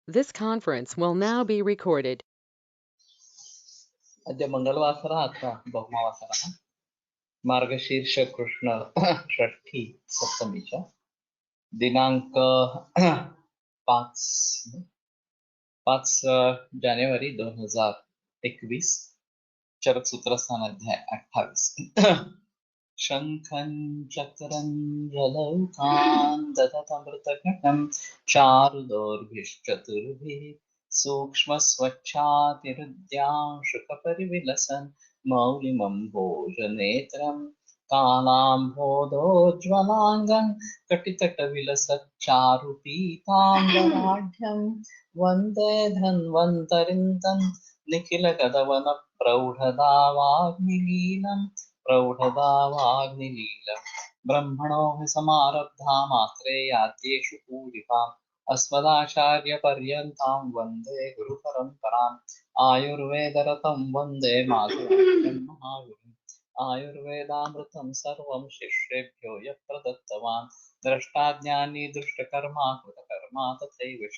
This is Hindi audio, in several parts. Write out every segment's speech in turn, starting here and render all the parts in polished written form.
This conference will now be recorded. अद्य मंगलवासरः अथवा बहुमावासरः मार्गशीर्ष कृष्ण षष्ठी सप्तमी च दिनांक 5 जानेवारी 2021 चरकसूत्रस्थान अध्याय 28 शंखं चक्रं जलौकान् दधतमृतघटं चारुदोर्भिश्चतुर्भिः सूक्ष्मस्वच्छातिहृद्यांशुकपरिविलसन् मौलिमम्भोजनेत्रं कालाम्भोधोज्ज्वलाङ्गं कटितटविलसच्चारुपीताम्बराढ्यं वन्दे धन्वन्तरिं तं निखिलगतवनप्रौढदावाग्निलीलम् प्रौढदावाग्निलीलम् ब्रह्मणो हि समारब्धा मात्रेयाद्येषु पूरिताम् अस्मदाचार्यपर्यन्तां वन्दे गुरुपरम्पराम् आयुर्वेदरतं वन्दे मातरं महागुरुम् आयुर्वेदामृतं सर्वं शिष्येभ्यो यः प्रदत्तवान् द्रष्टाज्ञानी दुष्टकर्मा कृतकर्मा तथैव च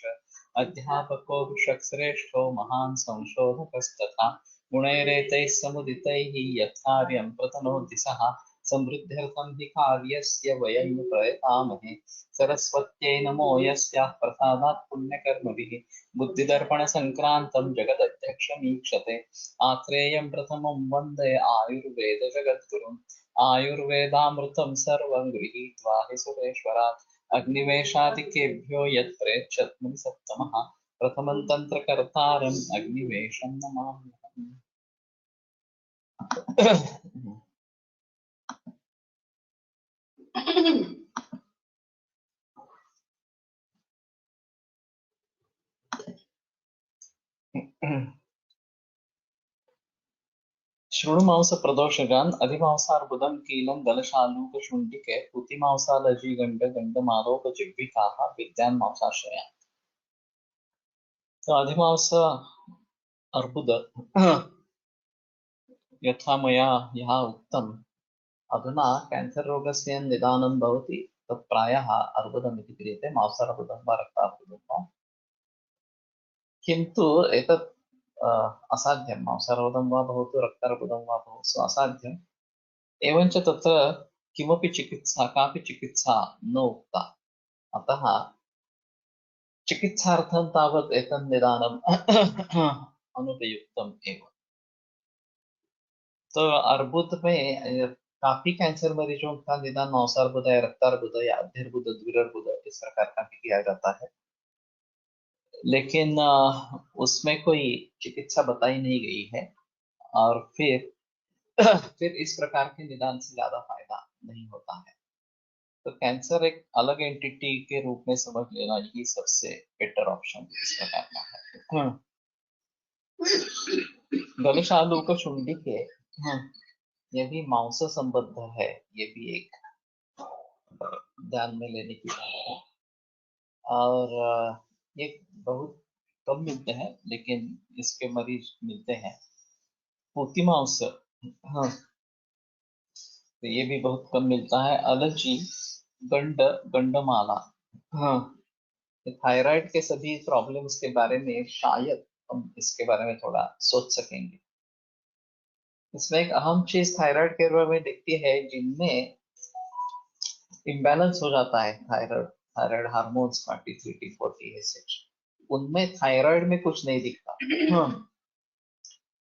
अध्यापको विषक्श्रेष्ठो महान् संशोधकस्तथा गुणैरेतैः समुदितैः यत्कार्यं प्रतनोति सः समृद्ध्यर्थं हि कार्यस्य वयं प्रयतामहे सरस्वत्यै नमो यस्याः प्रसादात् पुण्यकर्मभिः बुद्धिदर्पणसङ्क्रान्तं जगदध्यक्षमीक्षते आत्रेयं प्रथमं वन्दे आयुर्वेदजगद्गुरुम् आयुर्वेदामृतं सर्वं गृहीत्वा हि सुरेश्वरात् अग्निवेशादिकेभ्यो यत्प्रेच्छत् मुनिसत्तमः प्रथमं तन्त्रकर्तारम् अग्निवेशं नमाम्यहम्। शृणुमांस प्रदोषगान अधिमांसार्बुदं कीलं दलशालूकशुण्डिके पूतिमांसालजीगण्डगण्डमालोकजिह्विकाः विद्यान्मांसाश्रया। तो अधिमांस अर्बुद यथा मया यहाँ उक्तम् अधुना कैंसर रोगस्य निदानं भवति तत् प्रायः अर्बुदमिति क्रियते मांसार्बुदं वा रक्तार्बुदं वा किन्तु एतत् असाध्यं मांसार्बुदं वा भवतु रक्तार्बुदं वा भवतु असाध्यम् एवञ्च तत्र किमपि चिकित्सा कापि चिकित्सा न उक्ता अतः चिकित्सार्थं तावत् एतत् निदानम् अनुपयुक्तम् एव। तो अर्बुद में काफी कैंसर मरीजों का निदान मांसार्बुद या रक्तार्बुद या अध्यर्बुद द्विरर्बुद इस प्रकार का भी किया जाता है, लेकिन उसमें कोई चिकित्सा बताई नहीं गई है और फिर इस प्रकार के निदान से ज्यादा फायदा नहीं होता है। तो कैंसर एक अलग एंटिटी के रूप में समझ लेना ही सबसे बेटर ऑप्शन इस प्रकार का है। गलशालूक शुंडी के ये भी मांस संबद्ध है, ये भी एक ध्यान में लेने की बात है। और ये बहुत कम मिलते हैं लेकिन इसके मरीज मिलते हैं। पूती मांस हाँ, तो ये भी बहुत कम मिलता है। अलर्जी गंडमाला हाँ, थायराइड के सभी प्रॉब्लम्स के बारे में शायद हम इसके बारे में थोड़ा सोच सकेंगे। इसमें एक अहम चीज थायराइड के बारे में दिखती है जिनमें इम्बैलेंस हो जाता है थायराइड थायराइड हार्मोन्स का T3 T4 TSH, उनमें थायराइड में कुछ नहीं दिखता।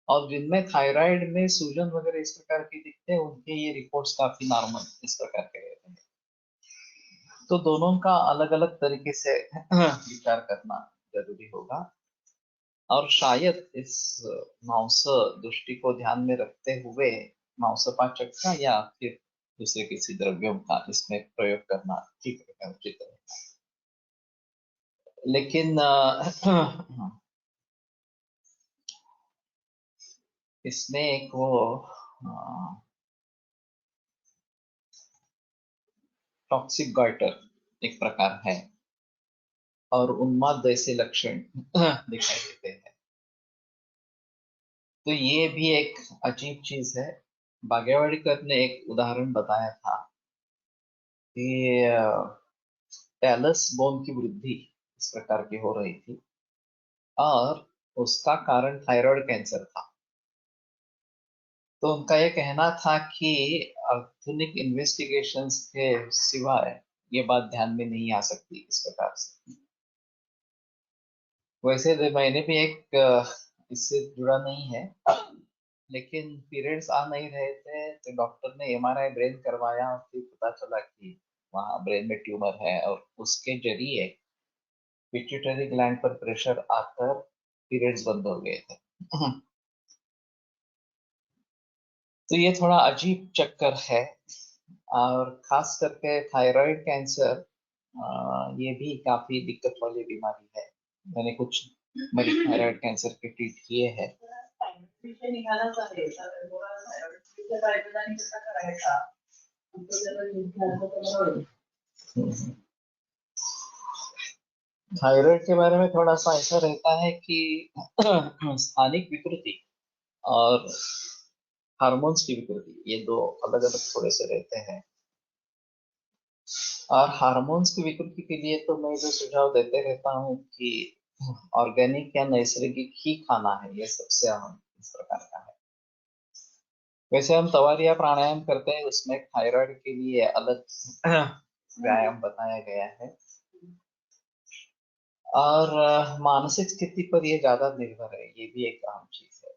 और जिनमें थायराइड में सूजन वगैरह इस प्रकार की दिखते हैं उनके ये रिपोर्ट्स काफी नॉर्मल इस प्रकार के रहते हैं। तो दोनों का अलग अलग तरीके से विचार करना जरूरी होगा और शायद इस मांस दृष्टि को ध्यान में रखते हुए मांसपाचक का या फिर दूसरे किसी द्रव्यों का इसमें प्रयोग करना ठीक रहेगा, उचित रहेगा। लेकिन इसमें एक वो टॉक्सिक गॉइटर एक प्रकार है और उन्माद जैसे लक्षण दिखाई देते हैं। तो ये भी एक अजीब चीज है। बागेवाड़ीकर ने एक उदाहरण बताया था कि टैलस बोन की वृद्धि इस प्रकार की हो रही थी और उसका कारण थायराइड कैंसर था। तो उनका ये कहना था कि आधुनिक इन्वेस्टिगेशंस के सिवाय ये बात ध्यान में नहीं आ सकती इस प्रकार से। वैसे तो मैंने भी एक इससे जुड़ा नहीं है, लेकिन पीरियड्स आ नहीं रहे थे तो डॉक्टर ने एमआरआई ब्रेन करवाया और फिर पता चला कि वहाँ ब्रेन में ट्यूमर है, और उसके जरिए पिट्यूटरी ग्लैंड पर प्रेशर आकर पीरियड्स बंद हो गए थे। तो ये थोड़ा अजीब चक्कर है। और खास करके थायराइड कैंसर, ये भी काफी दिक्कत वाली बीमारी है। मैंने कुछ मरीज थायराइड कैंसर के ट्रीट किए हैं। विषय निघालाच आहे थायरॉइडचा फायदा आणि कसा करायचा आमचं जरा निघालं तर बरं होईल। थायराइड के बारे में थोड़ा सा ऐसा रहता है कि स्थानिक विकृति और हार्मोन्स की विकृति, ये दो अलग अलग थोड़े से रहते हैं। और हार्मोन्स की विकृति के लिए तो मैं जो सुझाव देते रहता हूँ कि ऑर्गेनिक या नैसर्गिक ही खाना है, ये सबसे अहम इस प्रकार का है। वैसे हम तवारिया प्राणायाम करते हैं, उसमें थायराइड के लिए अलग व्यायाम बताया गया है। और मानसिक स्थिति पर ये ज्यादा निर्भर है, ये भी एक अहम चीज है।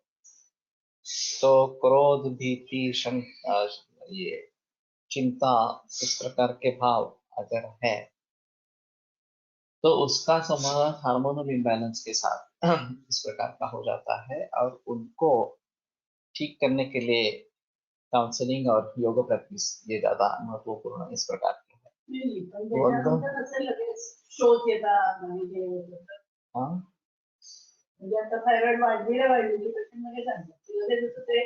तो क्रोध, भीति, शंका, ये चिंता, इस प्रकार के भाव अगर है तो उसका समाधान हार्मोनल इम्बैलेंस के साथ इस प्रकार का हो जाता है। और उनको ठीक करने के लिए काउंसलिंग और योगा प्रैक्टिस ये ज्यादा महत्वपूर्ण इस प्रकार के है। नहीं, पण त्याच्यानंतर असं लगेच शोध येतात म्हणजे हाँ, म्हणजे आता थायरॉइड वाढलेली पेशंटमध्ये सांगतात लगेच असं ते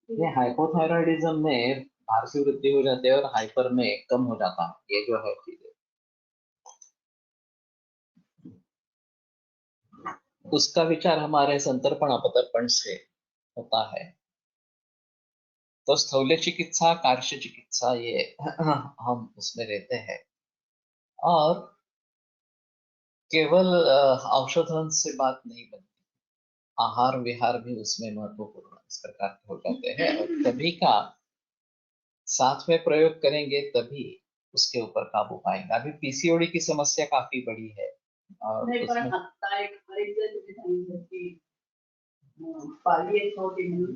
ये हाइपोथायरॉयडिज्म में भार की वृद्धि हो जाती है और हाइपर में कम हो जाता है, ये जो है चीजें। उसका विचार हमारे संतर्पण अपतर्पण से होता है। तो स्थूल्य चिकित्सा, कार्य चिकित्सा, ये हम उसमें रहते हैं। और केवल औषधों से बात नहीं बनती, आहार विहार भी उसमें महत्वपूर्ण इस प्रकार के हो जाते हैं। और तभी का साथ में प्रयोग करेंगे तभी उसके ऊपर काबू पाएंगे। अभी पीसीओडी की समस्या काफी बड़ी है। और नहीं, पण उसमें आता एक जर तुम्ही सांगितलं की पाली एक होती म्हणून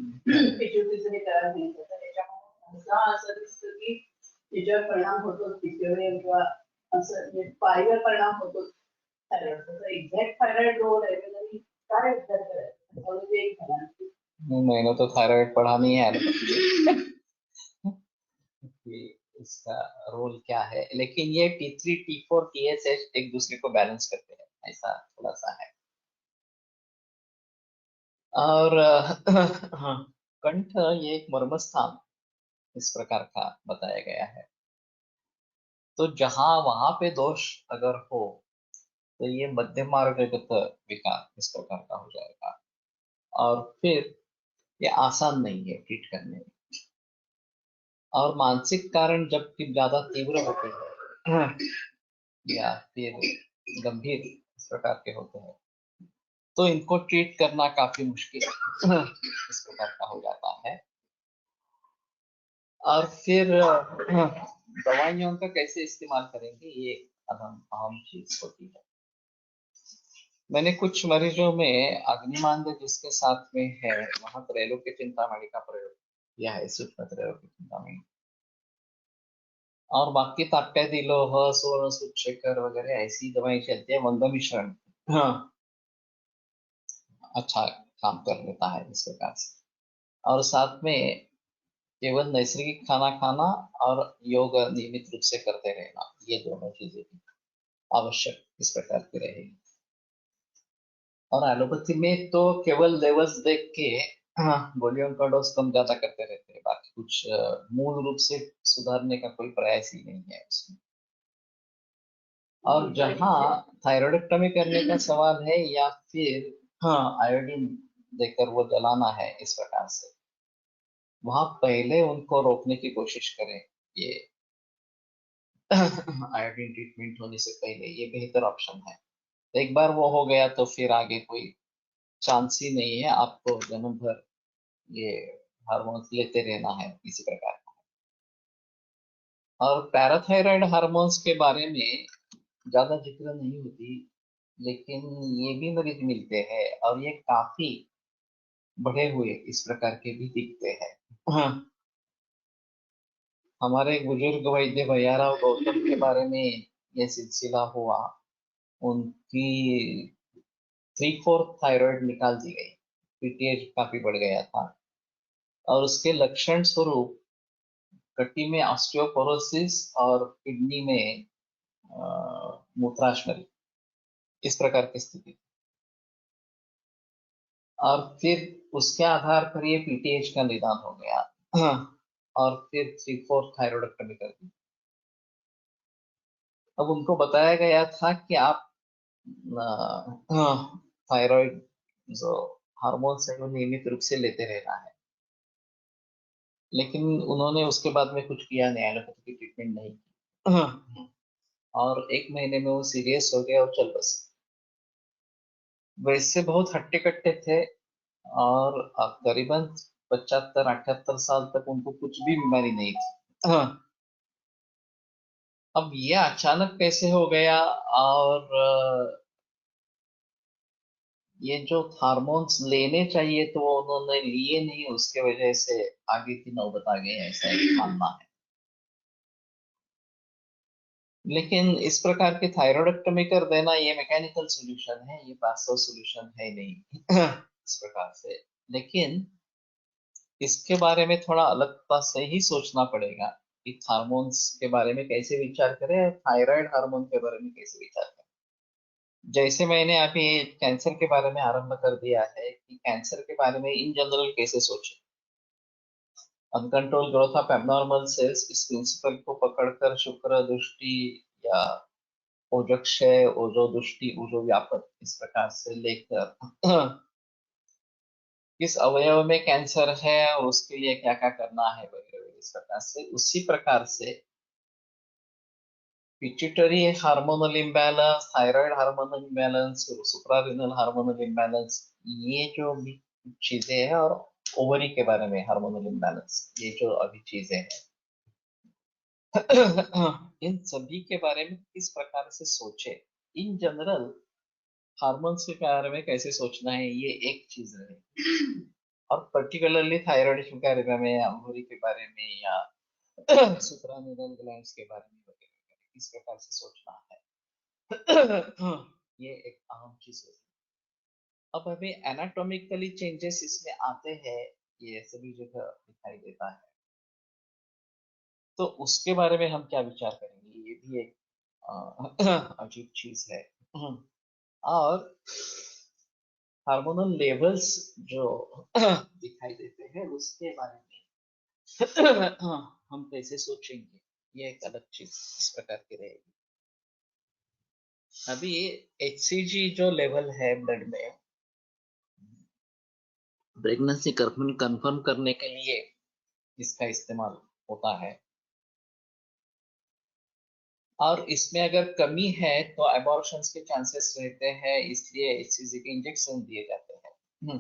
पिट्यूटरीचं हे तयार नाही होत, तर त्याच्यामुळे असं असं दिसतं की त्याच्यावर परिणाम होतो पीसीओडी किंवा असं म्हणजे पालीवर परिणाम होतो थायरॉइडचा। एक्झॅक्ट थायरॉइड रोग आहे म्हणजे काय विचार करायचा त्यामुळे एक झाला। मैंने तो थायराइड पढ़ा नहीं है कि इसका रोल क्या है, लेकिन ये T3, T4, TSH एक दूसरे को बैलेंस करते हैं, ऐसा थोड़ा सा है। और हाँ, कंठ ये एक मर्म स्थान इस प्रकार का बताया गया है। तो जहां वहां पे दोष अगर हो तो ये मध्य मार्गगत विकार इस प्रकार का हो जाएगा। और फिर ये आसान नहीं है ट्रीट करने में। और मानसिक कारण जब कि ज्यादा तीव्र होते हैं या फिर गंभीर इस प्रकार के होते हैं तो इनको ट्रीट करना काफी मुश्किल इस प्रकार का हो जाता है। और फिर दवाइयों का कैसे इस्तेमाल करेंगे, ये अहम अहम चीज होती है। मैंने कुछ मरीजों में अग्निमांद्य जिसके साथ में है, वहां त्रैलोक्य चिंतामणि का प्रयोग किया है, सूक्ष्म त्रैलोक्य चिंतामणि। और बाकी तात्यादि लोह, स्वर्ण सूक्षेकर वगैरह ऐसी दवाई चलती है। वंग मिश्रण हाँ अच्छा काम कर लेता है इस प्रकार से। और साथ में केवल नैसर्गिक खाना खाना और योग नियमित रूप से करते रहना, ये दोनों चीजें भी आवश्यक इस प्रकार की रहेगी। और एलोपैथी में तो केवल लेवल्स देख के गोलियों का डोज कम ज्यादा करते रहते हैं, बाकी कुछ मूल रूप से सुधारने का कोई प्रयास ही नहीं है उसमें। और जहाँ थायराइडेक्टमी करने का सवाल है या फिर आयोडीन देकर वो जलाना है इस प्रकार से, वहां पहले उनको रोकने की कोशिश करें। ये आयोडीन ट्रीटमेंट होने से पहले ये बेहतर ऑप्शन है। एक बार वो हो गया तो फिर आगे कोई चांस ही नहीं है, आपको जन्म भर ये हार्मोन्स लेते रहना है इसी प्रकार। और पैराथायराइड हार्मोन्स के बारे में ज्यादा जिक्र नहीं होती, लेकिन ये भी मरीज मिलते हैं और ये काफी बढ़े हुए इस प्रकार के भी दिखते हैं। हाँ, हमारे एक बुजुर्ग वैद्य भैयाराव गौतम के बारे में ये सिलसिला हुआ। उनकी 3/4 थायराइड निकाल दी गई, पीटीएच काफी बढ़ गया था, और उसके लक्षण स्वरूप कटी में ऑस्टियोपोरोसिस और किडनी में मूत्राशनल, इस प्रकार की स्थिति। और फिर उसके आधार पर ये पीटीएच का निदान हो गया। हाँ, और फिर 3/4 थायराइडक्टमी कर दी। अब उनको बताया गया था कि आप थायराइड जो हार्मोन्स है वो नियमित रूप से लेते रहना है, लेकिन उन्होंने उसके बाद में कुछ किया नहीं, एलोपैथी की ट्रीटमेंट नहीं की। हाँ, और 1 महीने में वो सीरियस हो गए और चल बसे। वैसे बहुत हट्टे कट्टे थे, और करीबन 75-78 साल तक उनको कुछ भी बीमारी नहीं थी। हाँ, अब ये अचानक कैसे हो गया, और ये जो हार्मोन्स लेने चाहिए तो वो उन्होंने लिए नहीं, उसके वजह से आगे की नौबत आ गई है, ऐसा एक मानना है। लेकिन इस प्रकार की थायराइडक्टमी कर देना ये मैकेनिकल सॉल्यूशन है, ये वास्तव सॉल्यूशन है नहीं। इस प्रकार से, लेकिन इसके बारे में थोड़ा अलगता से ही सोचना पड़ेगा कि हार्मोन्स के बारे में कैसे विचार करें और थायराइड हार्मोन के बारे में कैसे विचार करें। जैसे मैंने अभी कैंसर के बारे में आरंभ कर दिया है कि कैंसर के बारे में इन जनरल कैसे सोचें। Uncontrol growth of abnormal cells, इस प्रिंसिपल को पकड़कर शुक्र दृष्टि या ओजक्षय, ओजो दृष्टि, ओजो व्यापक, इस प्रकार से लेकर किस अवयव में कैंसर है और उसके लिए क्या क्या करना है वगैरह वगैरह, इस प्रकार से, उसी प्रकार से pituitary hormonal imbalance, thyroid hormonal imbalance, suprarenal hormonal imbalance, ये जो भी चीजें हैं, और ओवरी के बारे में हार्मोनल इम्बैलेंस, ये जो अभी चीजें हैं, इन सभी के बारे में किस प्रकार से सोचे, इन जनरल हार्मोन्स के बारे में कैसे सोचना है, ये एक चीज है। और पर्टिकुलरली थायराइड के बारे में, ओवरी के बारे में, या सुप्रारेनल ग्लैंड्स के बारे में वगैरह, किस प्रकार से सोचना है। ये एक अहम चीज है। अब हमें एनाटॉमिकली चेंजेस इसमें आते हैं, ये सभी जगह दिखाई देता है, तो उसके बारे में हम क्या विचार करेंगे, ये भी एक अजीब चीज है। और हार्मोनल लेवल्स जो दिखाई देते हैं उसके बारे में हम कैसे सोचेंगे, ये एक अलग चीज इस प्रकार की रहेगी। अभी HCG जो लेवल है ब्लड में, प्रेगनेंसी कंफर्म करने के लिए इसका इस्तेमाल होता है, और इसमें अगर कमी है तो एबॉर्शंस के चांसेस रहते हैं, इसलिए HCG के इंजेक्शन दिए जाते हैं।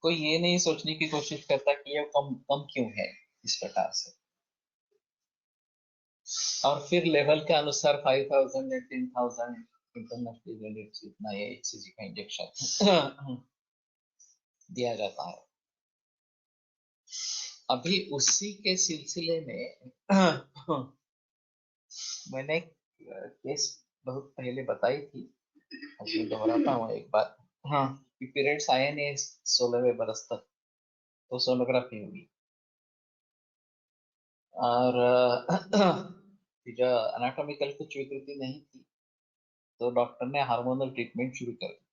कोई ये नहीं सोचने की कोशिश करता कि ये कम कम क्यों है, इस प्रकार से। और फिर लेवल के अनुसार 5,000 या 10,000 इंटरनेशनल यूनिट्स इतना ये HCG का इंजेक्शन दिया जाता है। अभी उसी के सिलसिले में मैंने एक केस बहुत पहले बताई थी, अभी दोहराता हूँ एक बार। हाँ, कि पीरियड्स आए नहीं 16वें बरस तक, तो सोनोग्राफी हुई, और जो एनाटॉमिकल कुछ विकृति नहीं थी, तो डॉक्टर ने हार्मोनल ट्रीटमेंट शुरू कर दी,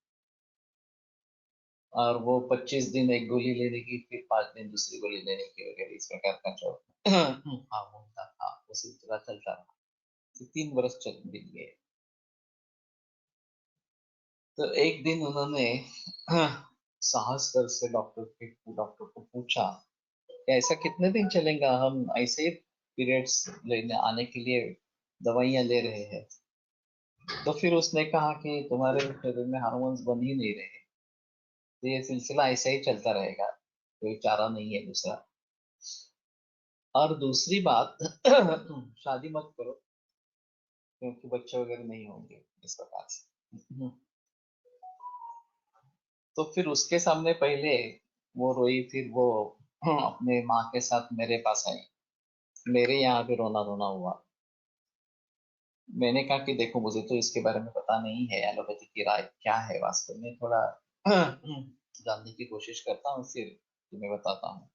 और वो 25 दिन एक गोली लेने की, फिर 5 दिन दूसरी गोली लेने की वगैरह, इस प्रकार का जो हार्मोन का था वो सिलसिला चलता रहा, तो 3 बरस चल बीत गए। तो एक दिन उन्होंने साहस कर से डॉक्टर को पूछा कि ऐसा कितने दिन चलेगा, हम ऐसे ही पीरियड्स लेने आने के लिए दवाइयां ले रहे हैं। तो फिर उसने कहा कि तुम्हारे शरीर में हार्मोन्स बन ही नहीं रहे, तो ये सिलसिला ऐसा ही चलता रहेगा, कोई चारा नहीं है दूसरा। और दूसरी बात, शादी मत करो, क्योंकि बच्चे वगैरह नहीं होंगे इस प्रकार से। तो फिर उसके सामने पहले वो रोई, फिर वो अपने माँ के साथ मेरे पास आई, मेरे यहाँ भी रोना धोना हुआ। मैंने कहा कि देखो, मुझे तो इसके बारे में पता नहीं है, एलोपैथी की राय क्या है वास्तव में, थोड़ा जानने की कोशिश करता हूँ, फिर तुम्हें बताता हूँ।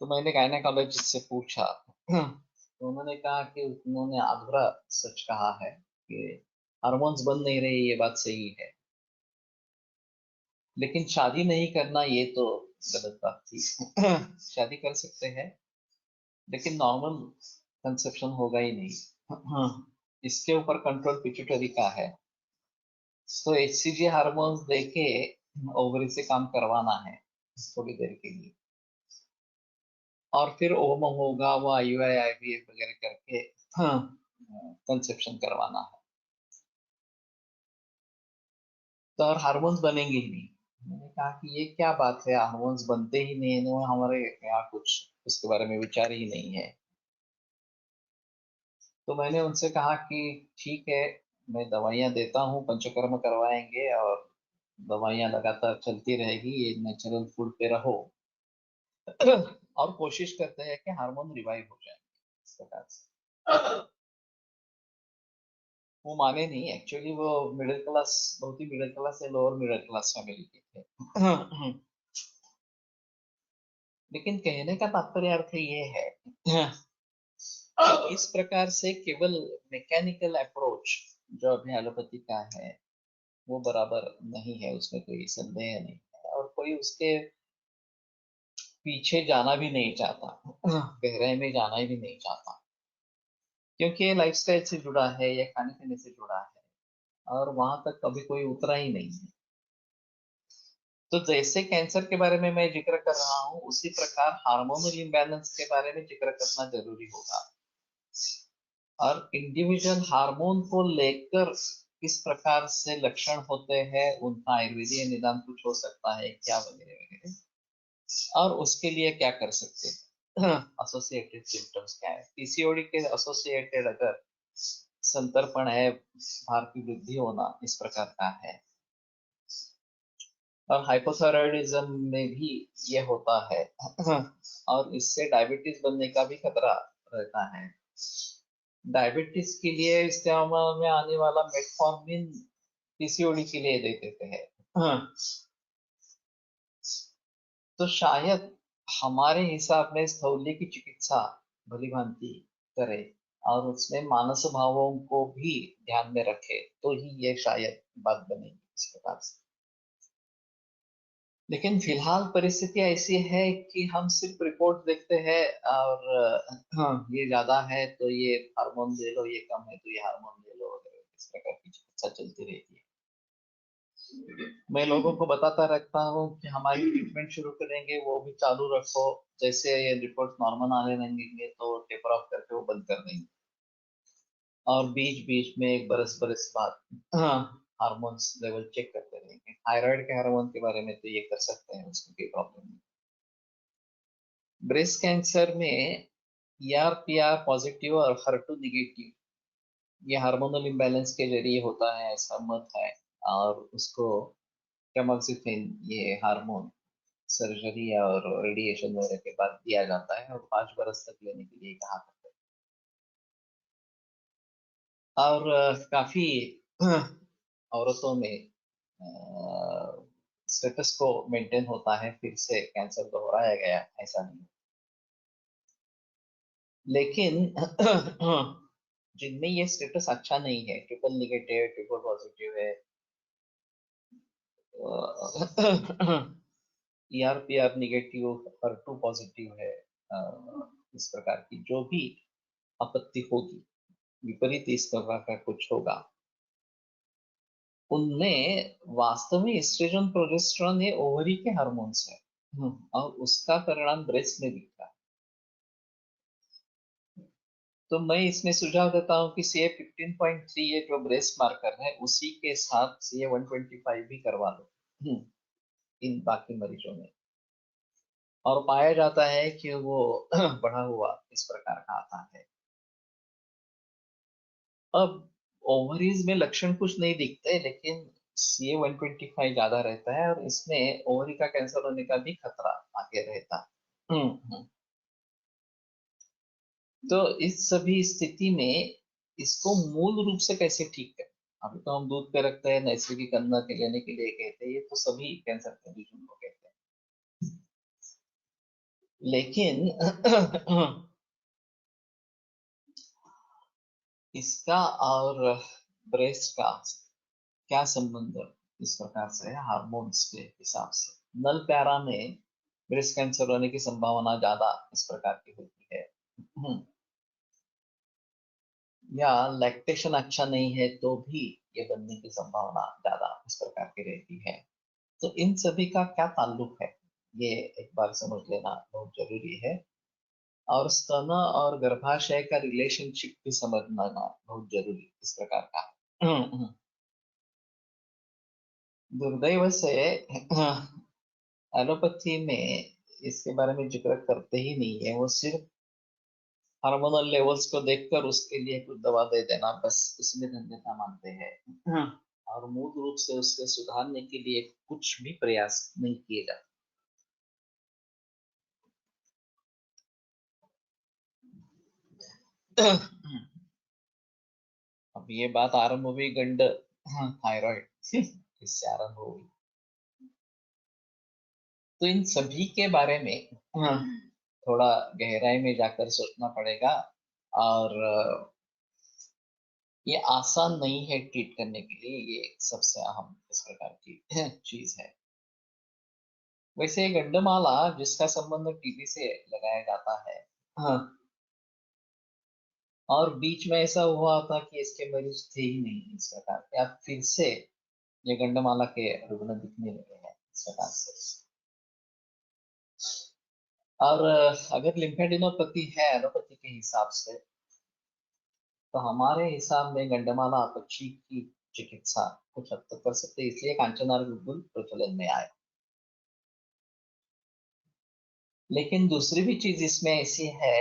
तो मैंने गायनेकोलॉजिस्ट से पूछा, तो उन्होंने कहा कि उन्होंने अधूरा सच कहा है कि हार्मोन्स बन नहीं रहे, ये बात सही है, लेकिन शादी नहीं करना ये तो गलत बात थी। शादी कर सकते हैं, लेकिन नॉर्मल कंसेप्शन होगा ही नहीं। इसके ऊपर कंट्रोल पिट्यूटरी का है, तो एचसीजी हार्मोन्स देके ओवरी से काम करवाना है थोड़ी देर के लिए, और फिर ओम होगा, वो आईयूआई आईवीएफ वगैरह करके कंसेप्शन करवाना है। तो और हार्मोन्स बनेंगे ही नहीं। मैंने कहा कि ये क्या बात है, हार्मोन्स बनते ही नहीं है, तो हमारे यहाँ कुछ उसके बारे में विचार ही नहीं है। तो मैंने उनसे कहा कि ठीक है, मैं दवाइयाँ देता हूँ, पंचकर्म करवाएंगे, और दवाइयाँ लगातार चलती रहेगी, ये नेचुरल फूड पे रहो। और कोशिश करते हैं कि हार्मोन रिवाइव हो जाए इस प्रकार से। वो माने नहीं, एक्चुअली वो मिडिल क्लास, बहुत ही मिडिल क्लास है, लोअर मिडिल क्लास फैमिली के थे। लेकिन कहने का तात्पर्य अर्थ ये है कि इस प्रकार से केवल मैकेनिकल अप्रोच जो अभी एलोपैथी का है वो बराबर नहीं है, उसमें कोई संदेह नहीं है, और कोई उसके पीछे जाना भी नहीं चाहता, गहराई में जाना भी नहीं चाहता, क्योंकि ये लाइफस्टाइल से जुड़ा है या खाने पीने से जुड़ा है, और वहां तक कभी कोई उतरा ही नहीं है। तो जैसे कैंसर के बारे में मैं जिक्र कर रहा हूँ, उसी प्रकार हार्मोनल इम्बैलेंस के बारे में जिक्र करना जरूरी होगा, और इंडिविजुअल हार्मोन को लेकर किस प्रकार से लक्षण होते हैं, उनका आयुर्वेदीय निदान कुछ हो सकता है क्या, वगैरह वगैरह, और उसके लिए क्या कर सकते हैं, एसोसिएटेड सिम्टम्स क्या है। पीसीओडी के एसोसिएटेड अगर संतर्पण है, भार की वृद्धि होना इस प्रकार का है, और हाइपोथायराइडिज्म में भी ये होता है, और इससे डायबिटीज बनने का भी खतरा रहता है। डायबिटीज के लिए इस्तेमाल में आने वाला मेटफॉर्मिन पीसीओडी के लिए दे देते हैं। तो शायद हमारे हिसाब में स्थौल्य की चिकित्सा भली भांति करे, और उसमें मानस भावों को भी ध्यान में रखे, तो ही ये शायद बात बनेगी इस प्रकार से। लेकिन फिलहाल परिस्थिति ऐसी है कि हम सिर्फ रिपोर्ट देखते हैं, और हाँ, ये ज्यादा है तो ये हार्मोन ले लो, ये कम है तो ये हार्मोन ले लो, वगैरह इस प्रकार की चिकित्सा चलती रहती है। मैं लोगों को बताता रहता हूँ कि हमारी ट्रीटमेंट शुरू करेंगे, वो भी चालू रखो, जैसे ये रिपोर्ट नॉर्मल आने लगेंगे तो टेपर ऑफ करके वो बंद कर देंगे, और बीच बीच में एक बरस बरस बाद हार्मोन्स लेवल चेक करते रहेंगे। थायराइड के हार्मोन के बारे में तो ये कर सकते हैं, उसमें कोई प्रॉब्लम नहीं। ब्रेस्ट कैंसर में ER/PR पॉजिटिव और HER2 निगेटिव, ये हार्मोनल इम्बैलेंस के जरिए होता है, ऐसा मत है। और उसको टैमोक्सिफेन, ये हार्मोन सर्जरी और रेडिएशन वगैरह के बाद दिया जाता है, और 5 बरस तक लेने के लिए कहा जाता है। और काफी औरतों में स्टेटस को मेंटेन होता है, फिर से कैंसर दोहराया गया ऐसा नहीं। लेकिन जिनमें ये स्टेटस अच्छा नहीं है, ट्रिपल निगेटिव, ट्रिपल पॉजिटिव है, ER/PR निगेटिव, HER2 पॉजिटिव है, इस प्रकार की जो भी आपत्ति होगी, विपरीत इस प्रकार का कुछ होगा, उनमें वास्तव में एस्ट्रोजन प्रोजेस्टेरोन ये ओवरी के हार्मोन्स है। और उसका परिणाम ब्रेस्ट में दिखता है। तो मैं इसमें सुझाव देता हूँ कि CA 15.3 ये जो ब्रेस्ट मार्कर है उसी के साथ CA 125 भी करवा लो इन बाकी मरीजों में, और पाया जाता है कि वो बढ़ा हुआ इस प्रकार का आता है। अब ओवरीज में लक्षण कुछ नहीं दिखते, लेकिन CA 125 ज्यादा रहता है और इसमें ओवरी का कैंसर होने का भी खतरा आगे रहता है। तो इस सभी स्थिति में इसको मूल रूप से कैसे ठीक करें? अभी तो हम दूध पे रखते हैं, नैसर्गिक अन्न के लेने के लिए कहते हैं, ये तो सभी कैंसर के मरीजों को कहते हैं, लेकिन इसका और ब्रेस्ट का क्या संबंध इस प्रकार से है हार्मोन्स के हिसाब से? नल प्यारा में ब्रेस्ट कैंसर होने की संभावना ज्यादा इस प्रकार की होती है, या लैक्टेशन अच्छा नहीं है तो भी ये बनने की संभावना ज्यादा इस प्रकार की रहती है। तो इन सभी का क्या ताल्लुक है, ये एक बार समझ लेना बहुत जरूरी है। और स्तन और गर्भाशय का रिलेशनशिप भी समझना बहुत जरूरी इस प्रकार का है। दुर्दैव से एलोपैथी में इसके बारे में जिक्र करते ही नहीं है, वो सिर्फ हार्मोनल लेवल्स को देखकर उसके लिए कुछ दवा दे देना, बस उसमें धन्यता मानते हैं, और मूल रूप से उसके सुधारने के लिए कुछ भी प्रयास नहीं किए जाते। अब ये बात आरंभ हुई गंड थायराइड इससे आरंभ हुई, तो इन सभी के बारे में थोड़ा गहराई में जाकर सोचना पड़ेगा, और ये आसान नहीं है ट्रीट करने के लिए, ये सबसे अहम इस प्रकार की चीज है। वैसे गंडमाला जिसका संबंध टीबी से लगाया जाता है, हाँ, और बीच में ऐसा हुआ था कि इसके मरीज थे ही नहीं इस प्रकार के, अब फिर से ये गंडमाला के रुग्ण दिखने लगे हैं इस प्रकार से। और अगर लिम्फेडिनोपैथी है एलोपैथी के हिसाब से, तो हमारे हिसाब में गंडमाला अपक्षी की चिकित्सा कुछ हद तक कर सकते हैं, इसलिए कांचनार गुलगुल प्रचलन में आए। लेकिन दूसरी भी चीज इसमें ऐसी है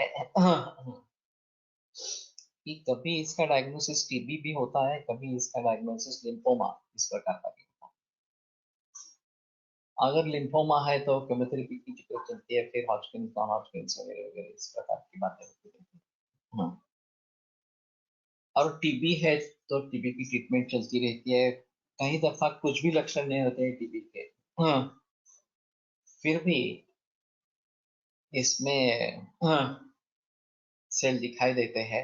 कि कभी इसका डायग्नोसिस टीबी भी होता है, कभी इसका डायग्नोसिस लिम्फोमा इस प्रकार का भी होता है। अगर लिम्फोमा है तो केमोथेरेपी की जिक्र चलती है, फिर हॉजकिंस नॉन हॉजकिंस वगैरह वगैरह इस प्रकार की बातें होती रहती हैं। और टीबी है तो टीबी की ट्रीटमेंट चलती रहती है, कई दफा कुछ भी लक्षण नहीं होते हैं टीबी के, फिर भी इसमें सेल दिखाई देते हैं,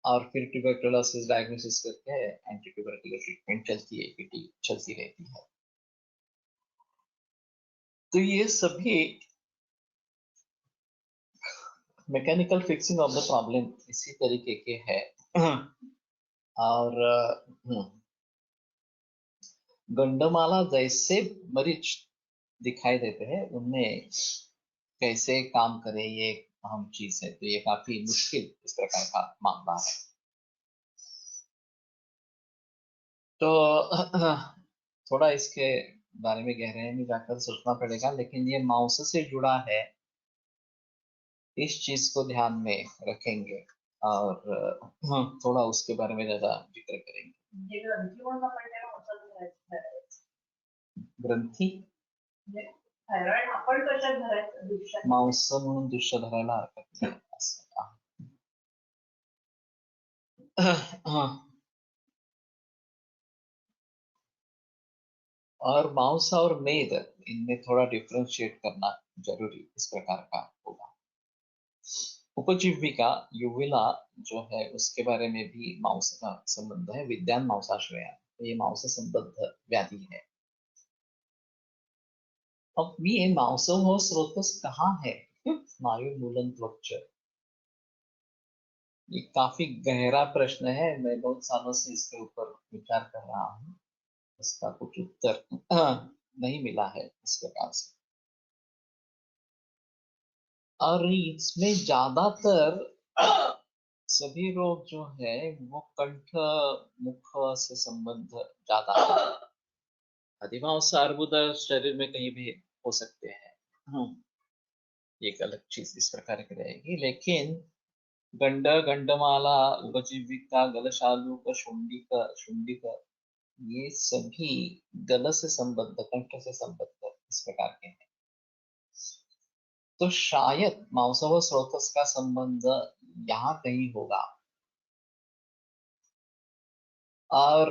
और फिर ट्यूबरकुलोसिस डायग्नोसिस करके एंटी ट्यूबरकुलर ट्रीटमेंट चलती है, एपीटी चलती रहती है। तो ये सभी mechanical fixing of the problem इसी तरीके के है। और गंडमाला जैसे मरीज दिखाई देते हैं उनमें कैसे काम करे, ये एक अहम चीज है, तो ये काफी मुश्किल इस प्रकार का मामला है। तो थोड़ा इसके बारे में गहराई में जाकर सोचना पड़ेगा, लेकिन ये मांस से जुड़ा है, इस चीज को ध्यान में रखेंगे, और थोड़ा उसके बारे में ज्यादा जिक्र करेंगे। ग्रंथी थायरॉइड आपण कशात धरायचं? मांस म्हणून दृश्य धरायला हरकत नाही असं आहे. और मांस और मेद, इनमें थोड़ा डिफरेंशिएट करना जरूरी इस प्रकार का होगा। उपजीविका यूविला जो है उसके बारे में भी मांस का संबंध है, विद्यान मांसाश्रया, तो ये मांस संबद्ध व्याधि है। अब ये मांस हो स्रोतस कहाँ है? स्नायु मूलन त्वच, ये काफी गहरा प्रश्न है, मैं बहुत सालों से इसके ऊपर विचार कर रहा हूँ, इसका कुछ उत्तर नहीं मिला है इस प्रकार से। और इसमें ज्यादातर सभी रोग जो है वो कंठ मुख से संबंध ज्यादा है। अधिमांस अर्बुद शरीर में कहीं भी हो सकते हैं। एक अलग चीज इस प्रकार की रहेगी, लेकिन गंड, गंडमाला, उपजीविका, गलशालुक, शुंडिक, शुंडिक, ये सभी गल से संबद्ध, कंठ से संबद्ध इस प्रकार के हैं। तो शायद मांस व स्रोतस का संबंध यहाँ कहीं होगा। और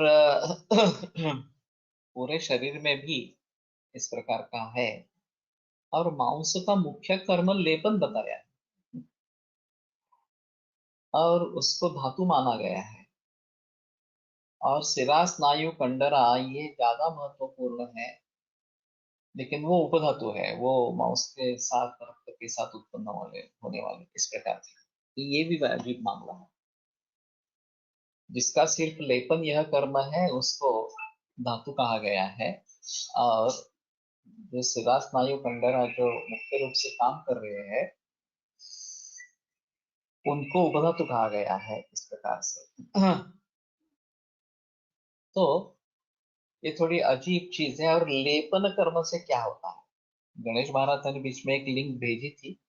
पूरे शरीर में भी इस प्रकार का है। और मांस का मुख्य कर्म लेपन बताया है और उसको धातु माना गया है। और सिरा, स्नायु, कंडरा ये ज्यादा महत्वपूर्ण है, लेकिन वो उपधातु है, वो मांस के साथ, रक्त के साथ उत्पन्न होने वाले इस प्रकार से। तो ये भी वैज्ञानिक मामला है। जिसका सिर्फ लेपन यह कर्म है उसको धातु कहा गया है। और जो सिरा, स्नायु, कंडरा जो मुख्य रूप से काम कर रहे हैं उनको उपधातु कहा गया है इस प्रकार से। तो ये थोड़ी अजीब चीज है। और लेपन कर्म से क्या होता है? गणेश महाराज ने बीच में एक लिंक भेजी थी,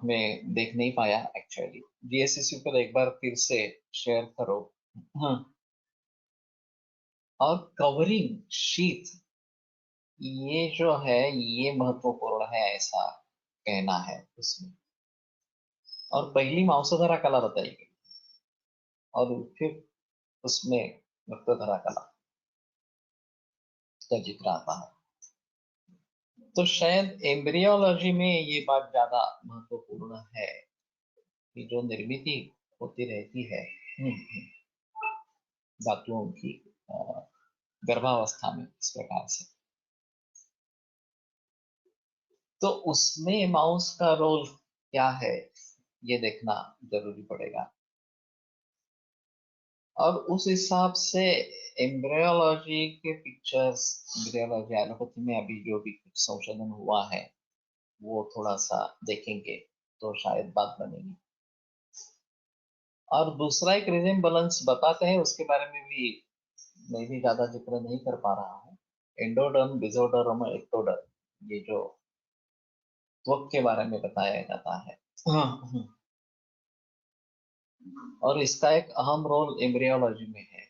मैं देख नहीं पाया एक्चुअली। जीएसएससी पर एक बार फिर से शेयर करो। हाँ। और कवरिंग शीट ये जो है ये महत्वपूर्ण है ऐसा कहना है उसमें। और पहली मांसधरा कला बताई गई और फिर उसमें रक्तधरा कला का जिक्र आता है। तो शायद एम्ब्रियोलॉजी में ये बात ज्यादा महत्वपूर्ण है कि जो निर्मिति होती रहती है धातुओं की गर्भावस्था में इस प्रकार से, तो उसमें माउस का रोल क्या है ये देखना जरूरी पड़ेगा। और उस हिसाब से एम्ब्रियोलॉजी के पिक्चर्स, एम्ब्रियोलॉजी एलोपैथी में अभी जो भी कुछ संशोधन हुआ है वो थोड़ा सा देखेंगे तो शायद बात बनेगी। और दूसरा एक रिजेम्बलेंस बताते हैं, उसके बारे में भी मैं भी ज्यादा जिक्र नहीं कर पा रहा हूँ। एंडोडर्म, बिजोडर्म, एक्टोडर्म, ये जो त्वक के बारे में बताया जाता है। और इसका एक अहम रोल एम्ब्रियोलॉजी में है।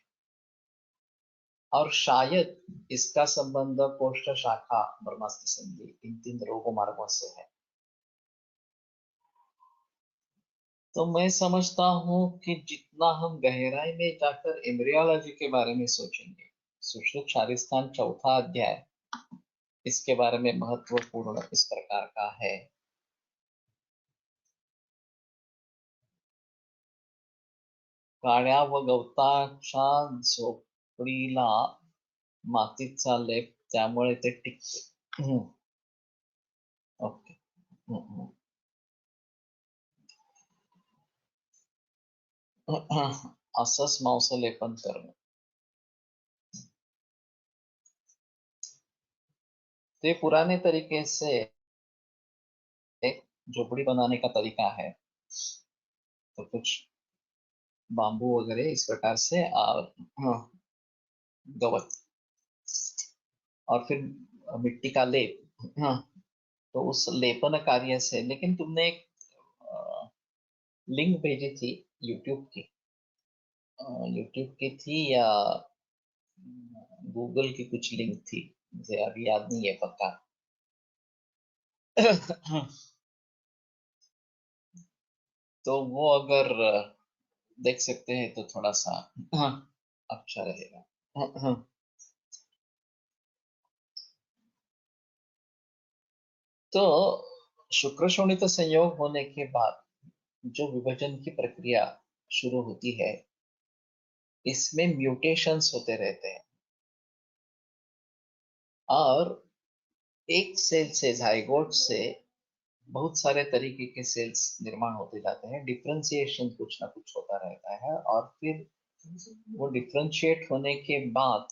और शायद इसका संबंध कोष्ठ शाखा, ब्रह्मास्त्र संधि, इन तीन रोगों मार्गों से है। तो मैं समझता हूँ कि जितना हम गहराई में जाकर एम्ब्रियोलॉजी के बारे में सोचेंगे, सुश्रुत शारीस्थान चौथा अध्याय इसके बारे में महत्वपूर्ण इस प्रकार का है। काळ्या व गवताच्या झोपडीला मातीचा लेप, त्यामुळे ते टिकते। ओके। असंच मांसलेपन करणं तो पुराने तरीके से झोपड़ी बनाने का तरीका है। तो कुछ बांबू वगैरह इस प्रकार से और गवत और फिर मिट्टी का लेप। तो उस लेपन कार्य से, लेकिन तुमने एक लिंक भेजी थी यूट्यूब की, यूट्यूब की थी या गूगल की कुछ लिंक थी, मुझे अभी याद नहीं है पक्का। तो वो अगर देख सकते हैं तो थोड़ा सा अच्छा रहेगा। तो शुक्र शोणित संयोग होने के बाद जो विभाजन की प्रक्रिया शुरू होती है इसमें म्यूटेशंस होते रहते हैं। और एक सेल से, जाइगोट से बहुत सारे तरीके के सेल्स निर्माण होते जाते हैं। डिफरेंशिएशन कुछ ना कुछ होता रहता है और फिर वो डिफरेंशिएट होने के बाद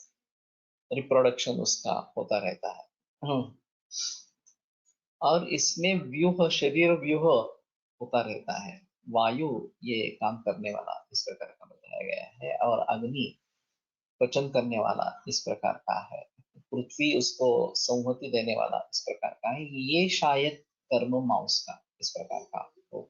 रिप्रोडक्शन उसका होता रहता है। और इसमें व्यूह, शरीर व्यूह होता रहता है। वायु ये काम करने वाला इस प्रकार का बताया गया है, और अग्नि पचन करने वाला इस प्रकार का है, पृथ्वी उसको संहति देने वाला इस प्रकार का है। ये शायद कर्म माउस का इस प्रकार का हो,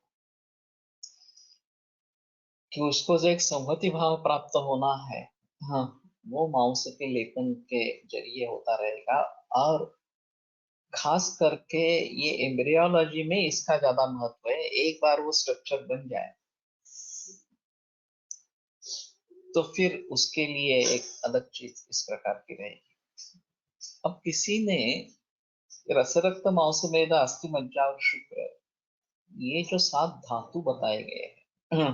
कि उसको जो एक संहति भाव प्राप्त होना है, हाँ, वो मांस के लेपन के जरिए होता रहेगा। और खास करके ये एम्ब्रियोलॉजी में इसका ज्यादा महत्व है। एक बार वो स्ट्रक्चर बन जाए तो फिर उसके लिए एक अलग चीज इस प्रकार की रहेगी। अब किसी ने रस रक्त मांस मेद अस्थि मज्जा और शुक्र, ये जो 7 धातु बताए गए हैं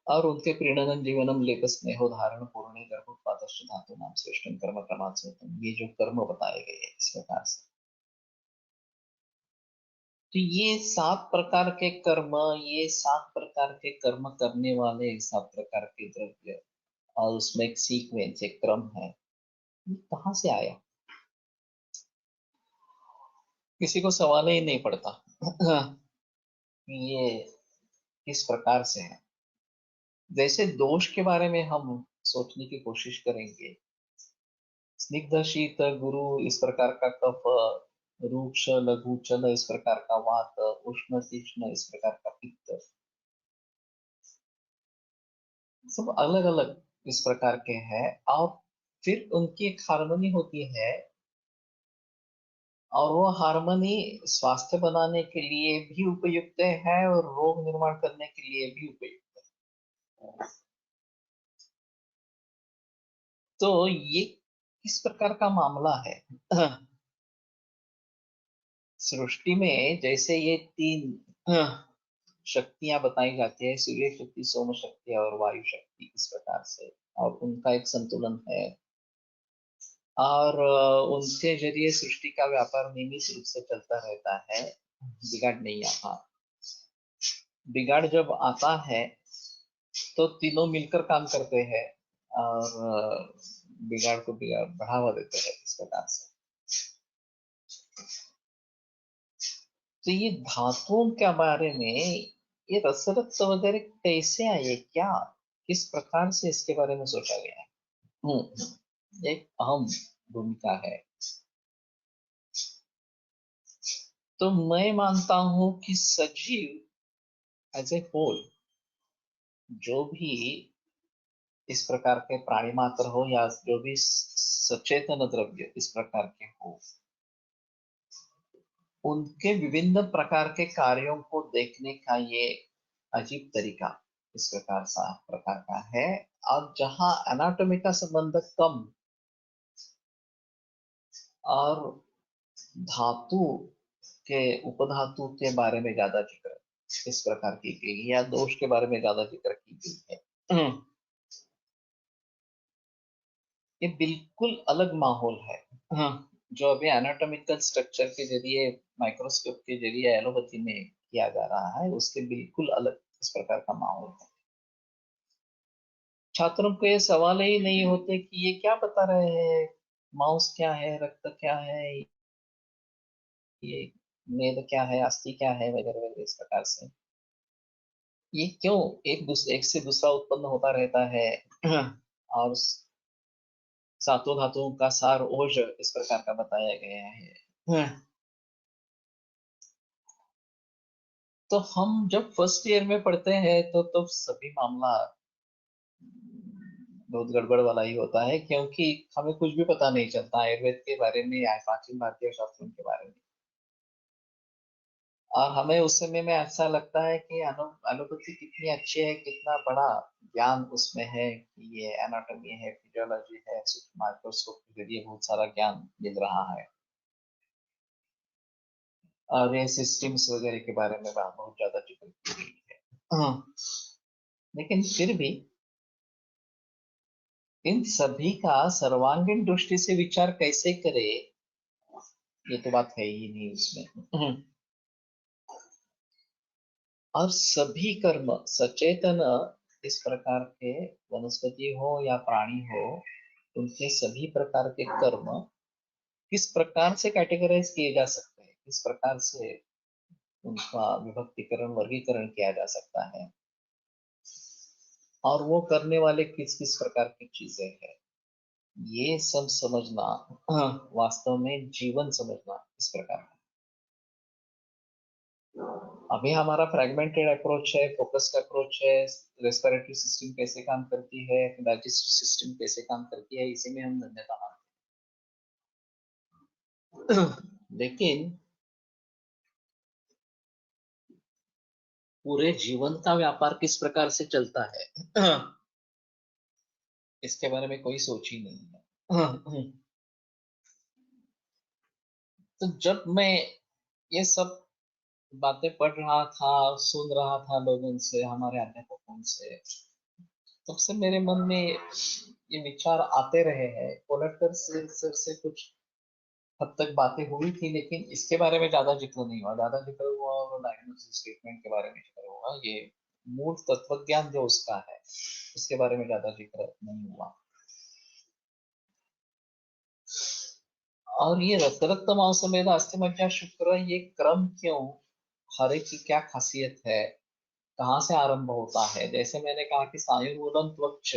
और उनके प्रीणनन जीवनम लेप स्नेहो धारण पूर्ण गर्भोत्पादश्च धातु नाम श्रेष्ठम कर्म क्रमात् सोतम, ये जो कर्म बताए गए हैं इस प्रकार से, तो ये 7 प्रकार के कर्म, ये 7 प्रकार के कर्म करने वाले 7 प्रकार के द्रव्य, और उसमें एक सीक्वेंस, एक क्रम है, ये कहाँ से आया? किसी को सवाल ही नहीं पड़ता ये किस प्रकार से है। जैसे दोष के बारे में हम सोचने की कोशिश करेंगे, स्निग्ध शीत गुरु इस प्रकार का कफ, रूक्ष लघु चल इस प्रकार का वात, उष्ण तीक्ष्ण इस प्रकार का पित्त, सब अलग अलग इस प्रकार के हैं। और फिर उनकी एक हार्मनी होती है, और वो हार्मनी स्वास्थ्य बनाने के लिए भी उपयुक्त है और रोग निर्माण करने के लिए भी उपयुक्त है। तो ये किस प्रकार का मामला है? सृष्टि में जैसे ये 3 शक्तियां बताई जाती है, सूर्य शक्ति, सोम शक्ति और वायु शक्ति इस प्रकार से, और उनका एक संतुलन है, और उनके जरिए सृष्टि का व्यापार नियमित रूप से चलता रहता है, बिगाड़ नहीं आता। बिगाड़ जब आता है तो तीनों मिलकर काम करते हैं, और बिगाड़ को बिगाड़ बढ़ावा देते हैं इस प्रकार से। तो ये धातुओं के बारे में, ये रसरत्त वगैरह कैसे आए, क्या किस प्रकार से इसके बारे में सोचा गया है, एक अहम भूमिका है। तो मैं मानता हूं कि सजीव एज ए होल, जो भी इस प्रकार के प्राणी मात्र हो या जो भी सचेतन द्रव्य इस प्रकार के हो, उनके विभिन्न प्रकार के कार्यों को देखने का ये अजीब तरीका इस प्रकार का है। और जहां एनाटॉमी का संबंध कम और धातु के उपधातु के बारे में ज्यादा जिक्र इस प्रकार की गई, या दोष के बारे में ज्यादा जिक्र की गई है, ये बिल्कुल अलग माहौल है। जो अभी एनाटॉमिकल स्ट्रक्चर के जरिए, माइक्रोस्कोप के जरिए एलोपैथी में किया जा रहा है, उसके बिल्कुल अलग इस प्रकार का माहौल है। छात्रों को ये सवाल ही नहीं होते कि ये क्या बता रहे हैं, मांस क्या है, रक्त क्या है, ये मेद क्या है, अस्थि क्या है, वगैरह वगैरह इस प्रकार से। ये क्यों एक से दूसरा उत्पन्न होता रहता है और सातों धातुओं का सार ओज इस प्रकार का बताया गया है। तो हम जब फर्स्ट ईयर में पढ़ते हैं तो सभी मामला बहुत गड़बड़ वाला ही होता है, क्योंकि हमें कुछ भी पता नहीं चलता आयुर्वेद के बारे में या प्राचीन भारतीय शास्त्रों के बारे में। और हमें उस समय में ऐसा लगता है कि एलोपैथी कितनी अच्छी है, कितना बड़ा ज्ञान उसमें है, कि ये एनाटॉमी है, फिजियोलॉजी है, सूक्ष्म माइक्रोस्कोप के जरिए बहुत सारा ज्ञान मिल रहा है, और ये सिस्टम्स वगैरह के बारे में बहुत ज्यादा जिक्र की गई है। लेकिन फिर भी इन सभी का सर्वांगीण दृष्टि से विचार कैसे करे, ये तो बात है ही नहीं उसमें। और सभी कर्म सचेतन इस प्रकार के, वनस्पति हो या प्राणी हो, उनके सभी प्रकार के कर्म किस प्रकार से कैटेगराइज किए जा सकते हैं, किस प्रकार से उनका विभक्तिकरण वर्गीकरण किया जा सकता है, और वो करने वाले किस किस प्रकार की चीजें हैं, ये सब समझना वास्तव में जीवन समझना इस प्रकार है। अभी हमारा फ्रेगमेंटेड अप्रोच है, फोकस्ड अप्रोच है, रेस्पिरेटरी सिस्टम कैसे काम करती है, डाइजेस्टिव सिस्टम कैसे काम करती है, इसी में हम धन्यता मानते हैं। लेकिन पूरे जीवन का व्यापार किस प्रकार से चलता है, इसके बारे में कोई सोच ही नहीं है। तो जब मैं ये सब बातें पढ़ रहा था, सुन रहा था लोगों से, हमारे अध्यापकों से, तब से मेरे मन में ये विचार आते रहे हैं। कोलटकर से कुछ हद तक बातें हुई थी, लेकिन इसके बारे में ज्यादा जिक्र नहीं हुआ। ज्यादा जिक्र हुआ और डायग्नोसिस ट्रीटमेंट के बारे में जिक्र हुआ। ये मूल तत्व ज्ञान जो उसका है, उसके बारे में ज्यादा जिक्र नहीं हुआ। और ये रक्त मांस मेद अस्थि मज्जा शुक्र, ये क्रम क्यों, हर एक की क्या खासियत है, कहाँ से आरंभ होता है? जैसे मैंने कहा कि सायुर्मूलम त्वक्च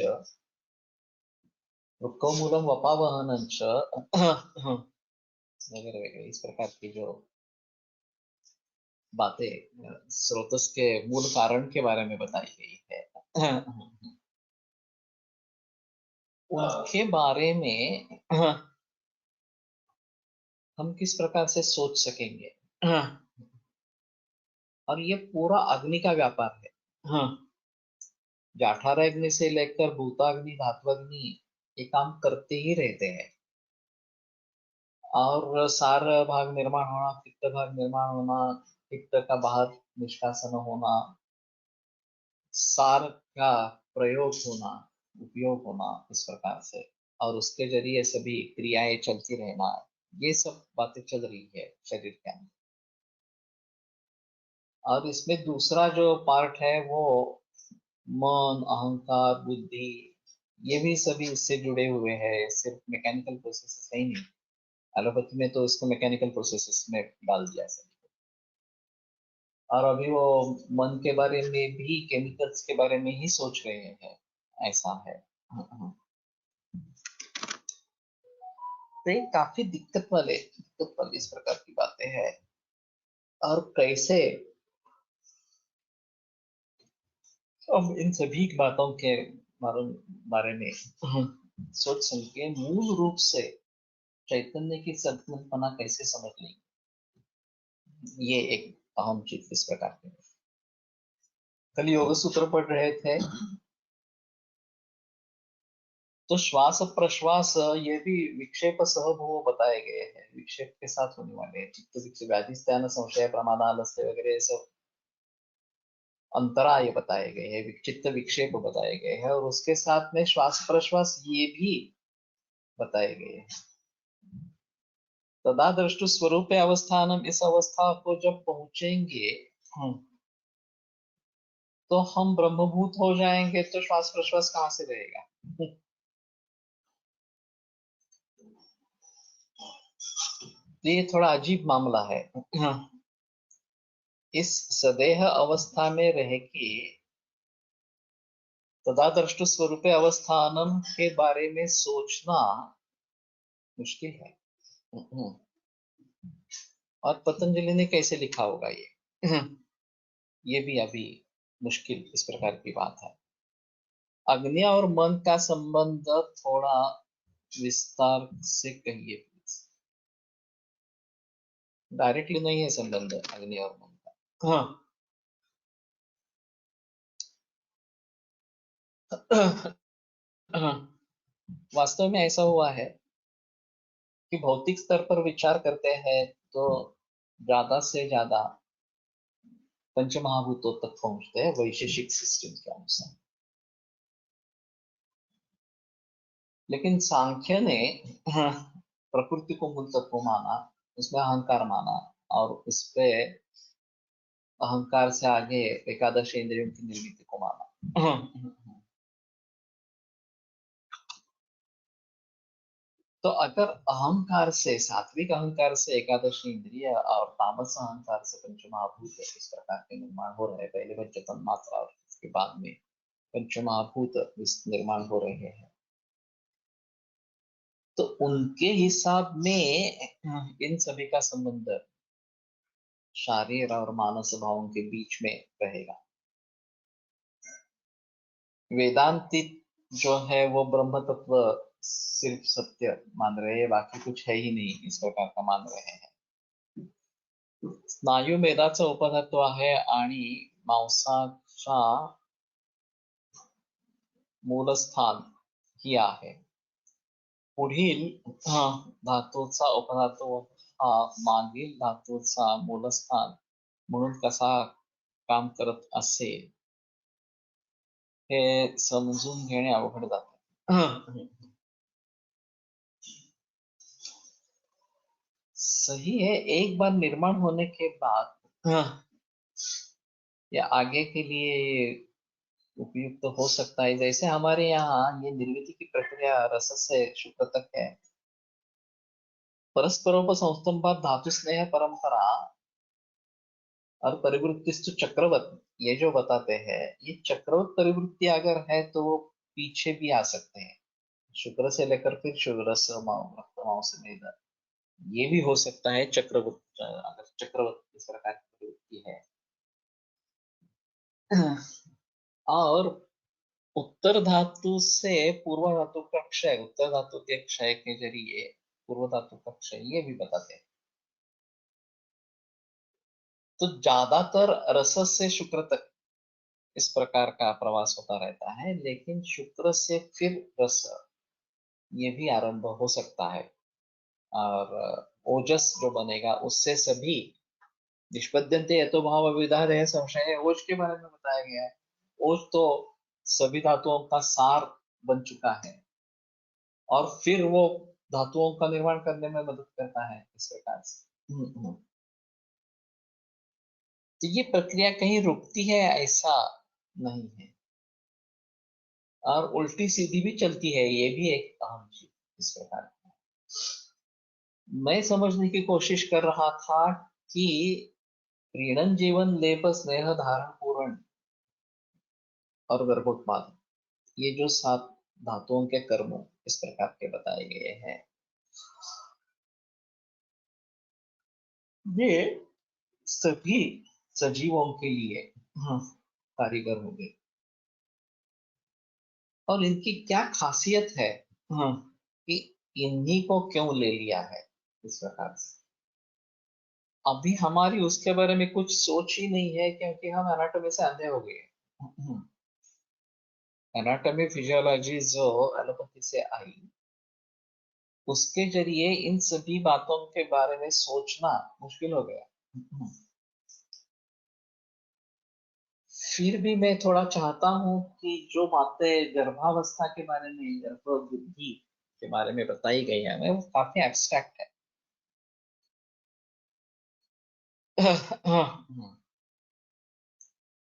वृक्कोमूलम वपावहनंच वगैरह वगैरह, इस प्रकार की जो बातें स्रोतस के मूल कारण के बारे में बताई गई है, उनके बारे में हम किस प्रकार से सोच सकेंगे? और ये पूरा अग्नि का व्यापार है। जाठर अग्नि से लेकर भूताग्नि धात्वाग्नि, ये काम करते ही रहते हैं। और सार भाग निर्माण होना, पित्त भाग निर्माण होना, पित्त का बाहर निष्कासन होना, सार का प्रयोग होना, उपयोग होना, इस प्रकार से, और उसके जरिए सभी क्रियाएं चलती रहना, ये सब बातें चल रही है शरीर के अंदर। और इसमें दूसरा जो पार्ट है वो मन, अहंकार, बुद्धि, ये भी सभी इससे जुड़े हुए हैं। सिर्फ मैकेनिकल प्रोसेसेस ही नहीं, एलोपैथी में तो इसको मैकेनिकल प्रोसेसेस में डाल दिया सभी। और अभी वो मन के बारे में भी केमिकल्स के बारे में ही सोच रहे हैं, ऐसा है। तो ये काफी दिक्कत वाली इस प्रकार की बातें हैं। और कैसे हम इन सभी बातों के बारे में सोच समझ के मूल रूप से चैतन्य की संकल्पना कैसे समझ लेंगे, ये एक अहम चीज इस प्रकार की। कल योग सूत्र पढ़ रहे थे, तो श्वास प्रश्वास ये भी विक्षेप सहभूव बताए गए हैं। विक्षेप के साथ होने वाले चित्त विक्षेप, व्याधिस्थान, संशय, प्रमाद, आलस्य वगैरह सब अंतरा ये बताए गए हैं, चित्त विक्षेप बताए गए हैं, और उसके साथ में श्वास प्रश्वास ये भी बताए गए हैं। तदा दृष्टु स्वरूप अवस्थानम, इस अवस्था को जब पहुंचेंगे तो हम ब्रह्मभूत हो जाएंगे, तो श्वास प्रश्वास कहाँ से रहेगा? तो ये थोड़ा अजीब मामला है। इस सदेह अवस्था में रह के तदा दृष्टु स्वरूप अवस्थानम के बारे में सोचना मुश्किल है। और पतंजलि ने कैसे लिखा होगा ये भी अभी मुश्किल इस प्रकार की बात है। अग्नि और मन का संबंध थोड़ा विस्तार से कहिए, डायरेक्टली नहीं है संबंध अग्नि और मन का। वास्तव में ऐसा हुआ है कि भौतिक स्तर पर विचार करते हैं तो ज्यादा से ज्यादा पंच महाभूतों तक पहुंचते हैं वैशेषिक सिस्टम के अनुसार। लेकिन सांख्य ने प्रकृति को मूल तत्व माना, उसमें अहंकार माना, और इस पे अहंकार से आगे एकादश इंद्रियों की निर्मिति को माना। तो अगर अहंकार से, सात्विक अहंकार से एकादशी इंद्रिय और तामस अहंकार से पंचमहाभूत इस प्रकार के निर्माण हो रहे हैं, पहले पंच तन्मात्रा और उसके बाद में पंचमहाभूत इस निर्माण हो रहे हैं, तो उनके हिसाब में इन सभी का संबंध शारीर और मानस भावों के बीच में रहेगा। वेदांती जो है वो ब्रह्म तत्व सिर्फ सत्य मान रहे हैं, बाकी कुछ है ही नहीं, इस प्रकार का मान रहे हैं। स्नायू मेदाचं उपतत्व आहे आणि मांसाचा मूलस्थान ही आहे। पुढील धातूचा उपधातू हा मागील धातूचा मूलस्थान म्हणून कसा काम करत असेल हे समजून घेणे अवघड जाते। सही है, एक बार निर्माण होने के बाद या आगे के लिए उपयुक्त तो हो सकता है। जैसे हमारे यहाँ ये निर्मिति की प्रक्रिया रस से शुक्र तक है। परस्परोपसंस्तंभात धातु स्नेह परंपरा और परिवृत्तिस्तु चक्रवत, ये जो बताते हैं, ये चक्रवत परिवृत्ति अगर है तो वो पीछे भी आ सकते हैं, शुक्र से लेकर फिर शुक्र से मेधा, ये भी हो सकता है चक्रवत, अगर चक्रवत इस प्रकार की प्रवृत्ति है। और उत्तर धातु से पूर्व धातु का क्षय, उत्तर धातु के क्षय के जरिए पूर्व धातु का क्षय, ये भी बताते हैं। तो ज्यादातर रस से शुक्र तक इस प्रकार का प्रवास होता रहता है, लेकिन शुक्र से फिर रस ये भी आरंभ हो सकता है। और ओजस जो बनेगा उससे सभी निष्पद्यन्ते यतो भाव विविधा है संशय है, ओज के बारे में बताया गया है। ओज तो सभी धातुओं का सार बन चुका है और फिर वो धातुओं का निर्माण करने में मदद करता है इस प्रकार से। तो ये प्रक्रिया कहीं रुकती है ऐसा नहीं है, और उल्टी सीधी भी चलती है, ये भी एक अहम चीज इस प्रकार। मैं समझने की कोशिश कर रहा था कि प्रीणन जीवन लेप स्नेह धारण पूर्ण और गर्भोत्पाद, ये जो 7 धातुओं के कर्म इस प्रकार के बताए गए हैं, ये सभी सजीवों के लिए कारीगर होंगे। और इनकी क्या खासियत है कि इन्हीं को क्यों ले लिया है इस प्रकार से, अभी हमारी उसके बारे में कुछ सोच ही नहीं है, क्योंकि हम एनाटॉमी से अंधे हो गए। एनाटॉमी फिजियोलॉजी जो एलोपैथी से आई, उसके जरिए इन सभी बातों के बारे में सोचना मुश्किल हो गया। फिर भी मैं थोड़ा चाहता हूं कि जो बातें गर्भावस्था के बारे में, गर्भवृद्धि के बारे में बताई गई है, वो काफी एब्स्ट्रैक्ट है।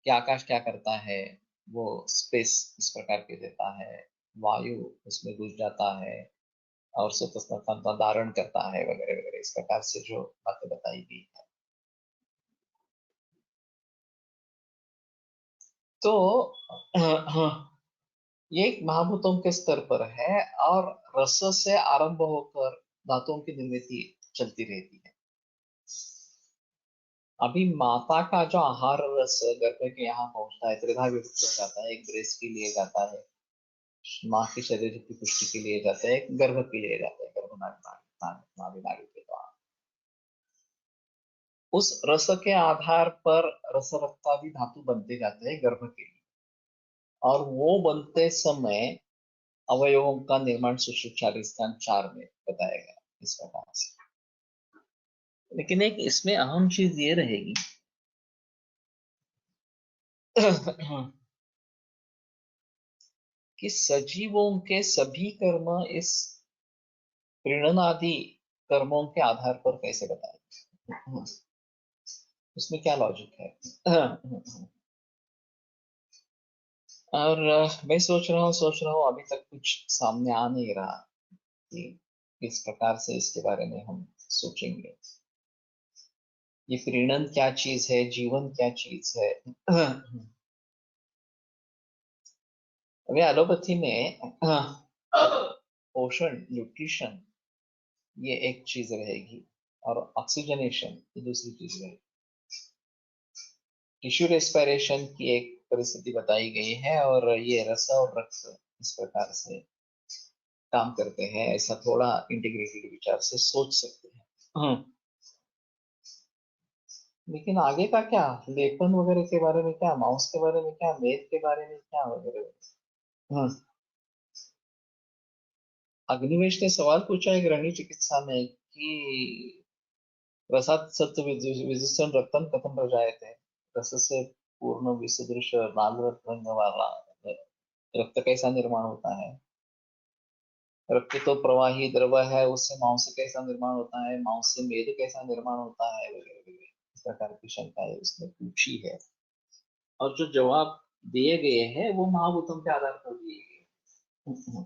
कि आकाश क्या करता है, वो स्पेस इस प्रकार के देता है, वायु उसमें घुस जाता है और स्वतंत्रता धारण करता है, वगैरह वगैरह, इस प्रकार से जो बातें बताई गई है। तो ये एक महाभूतों के स्तर पर है, और रस से आरंभ होकर धातुओं की निर्मिति चलती रहती है। अभी माता का जो आहार रस गर्भ के यहाँ पहुंचता है, त्रिधा विभक्त हो जाता है, एक ब्रेस्ट के लिए जाता है, माँ के शरीर की पुष्टि के लिए जाता है, एक गर्भ के लिए जाता है, नाभि नाड़ी के द्वारा। उस रस के आधार पर रस रक्तादि धातु बनते जाते हैं गर्भ के लिए, और वो बनते समय अवयवों का निर्माण सुश्रुत स्थान 4 में बताया गया इस प्रकार से। लेकिन एक इसमें अहम चीज ये रहेगी कि सजीवों के सभी कर्म इस प्रीणन आदि कर्मों के आधार पर कैसे बताए, उसमें क्या लॉजिक है। और मैं सोच रहा हूँ अभी तक कुछ सामने आ नहीं रहा कि इस प्रकार से इसके बारे में हम सोचेंगे। ये प्रीणन क्या चीज है, जीवन क्या चीज है। अभी एलोपैथी में पोषण, न्यूट्रिशन ये एक चीज रहेगी और ऑक्सीजनेशन ये दूसरी चीज रहेगी। टिश्यू रेस्पिरेशन की एक परिस्थिति बताई गई है और ये रस और रक्त इस प्रकार से काम करते हैं, ऐसा थोड़ा इंटीग्रेटेड विचार से सोच सकते हैं। लेकिन आगे का क्या, लेपन वगैरह के बारे में क्या, माउस के बारे में क्या, मेद के बारे में क्या वगैरह। अग्निवेश ने सवाल पूछा है गृहिणी चिकित्सा में कि प्रसाद सत्व विदुषण रक्तम कथम प्रजायते, रस से पूर्ण विसदृश लाल रंग वाला रक्त कैसा निर्माण होता है। रक्त तो प्रवाही द्रव है, उससे मांस कैसा निर्माण होता है, मांस से मेद कैसा निर्माण होता है वगैरह वगैरह, इस प्रकार की शंकाएं उसने पूछी है और जो जवाब दिए गए हैं वो महाभूतों के आधार पर दिए गए।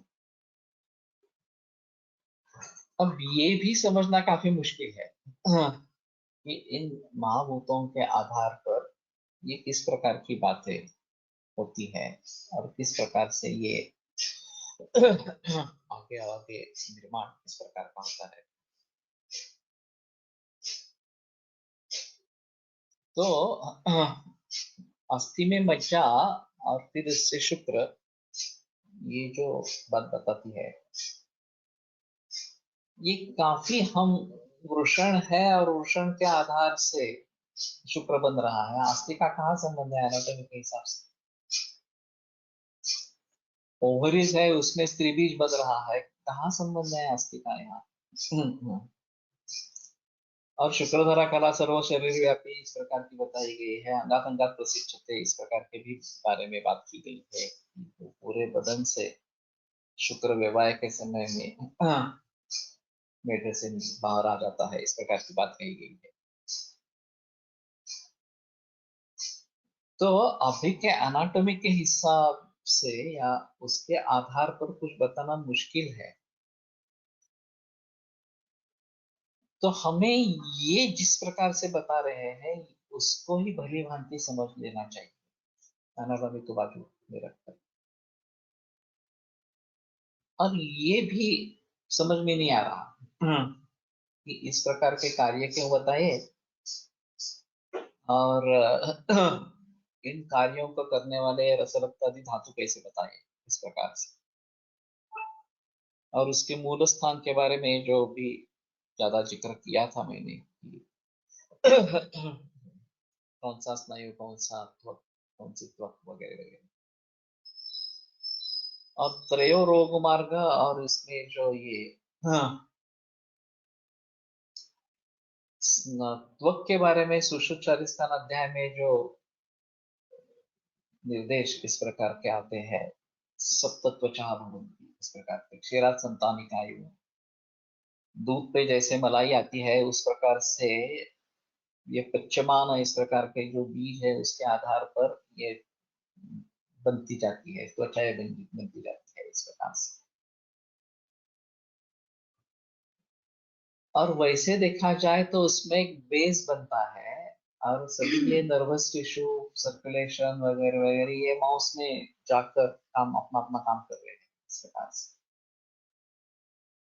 अब ये भी समझना काफी मुश्किल है कि इन महाभूतों के आधार पर ये किस प्रकार की बातें होती है और किस प्रकार से ये आगे आगे निर्माण किस प्रकार का होता है। तो अस्थि में मज्जा और फिर इससे शुक्र, ये जो बात बताती है ये काफी हम वृषण है और वृषण के आधार से शुक्र बन रहा है। अस्थि का कहाँ संबंध है एनाटॉमी के हिसाब से। ओवरीज है उसमें स्त्री बीज बन रहा है, कहाँ संबंध है अस्थि का यहाँ। और शुक्रधरा कला सर्व शरीर व्यापी इस प्रकार की बताई गई है। अंगात अंगात प्रशिक्षते इस प्रकार के भी बारे में बात की गई है। तो पूरे बदन से शुक्र विवाह के समय में मेढे से बाहर आ जाता है, इस प्रकार की बात कही गई है। तो अभी के एनाटॉमी के हिसाब से या उसके आधार पर कुछ बताना मुश्किल है। तो हमें ये जिस प्रकार से बता रहे हैं उसको ही भली भांति समझ लेना चाहिए, एनाटॉमी को बाजू में रखकर। और ये भी समझ में नहीं आ रहा कि इस प्रकार के कार्य क्यों बताए और इन कार्यों को करने वाले रसरक्तादि धातु कैसे बताए इस प्रकार से। और उसके मूल स्थान के बारे में जो भी ज्यादा जिक्र किया था मैंने कौन सा स्नायु, कौन सा त्वक, कौन सी त्वक वगैरह वगैरह। और त्रयो रोग मार्ग और इसमें जो ये त्वक के बारे में सुश्रुत स्थान अध्याय में जो निर्देश इस प्रकार के आते हैं, सप्तत्वचा भवन्ति इस प्रकार के क्षीरात संतानिकायु, दूध पे जैसे मलाई आती है उस प्रकार से ये पच्यमान इस प्रकार के जो बीज है उसके आधार पर ये बनती जाती है, त्वचा बनती जाती है इस प्रकार से। और वैसे देखा जाए तो उसमें एक बेस बनता है और सभी ये नर्वस टिश्यू सर्कुलेशन वगैरह वगैरह ये माउस में जाकर काम अपना अपना काम कर रहे हैं इस प्रकार से।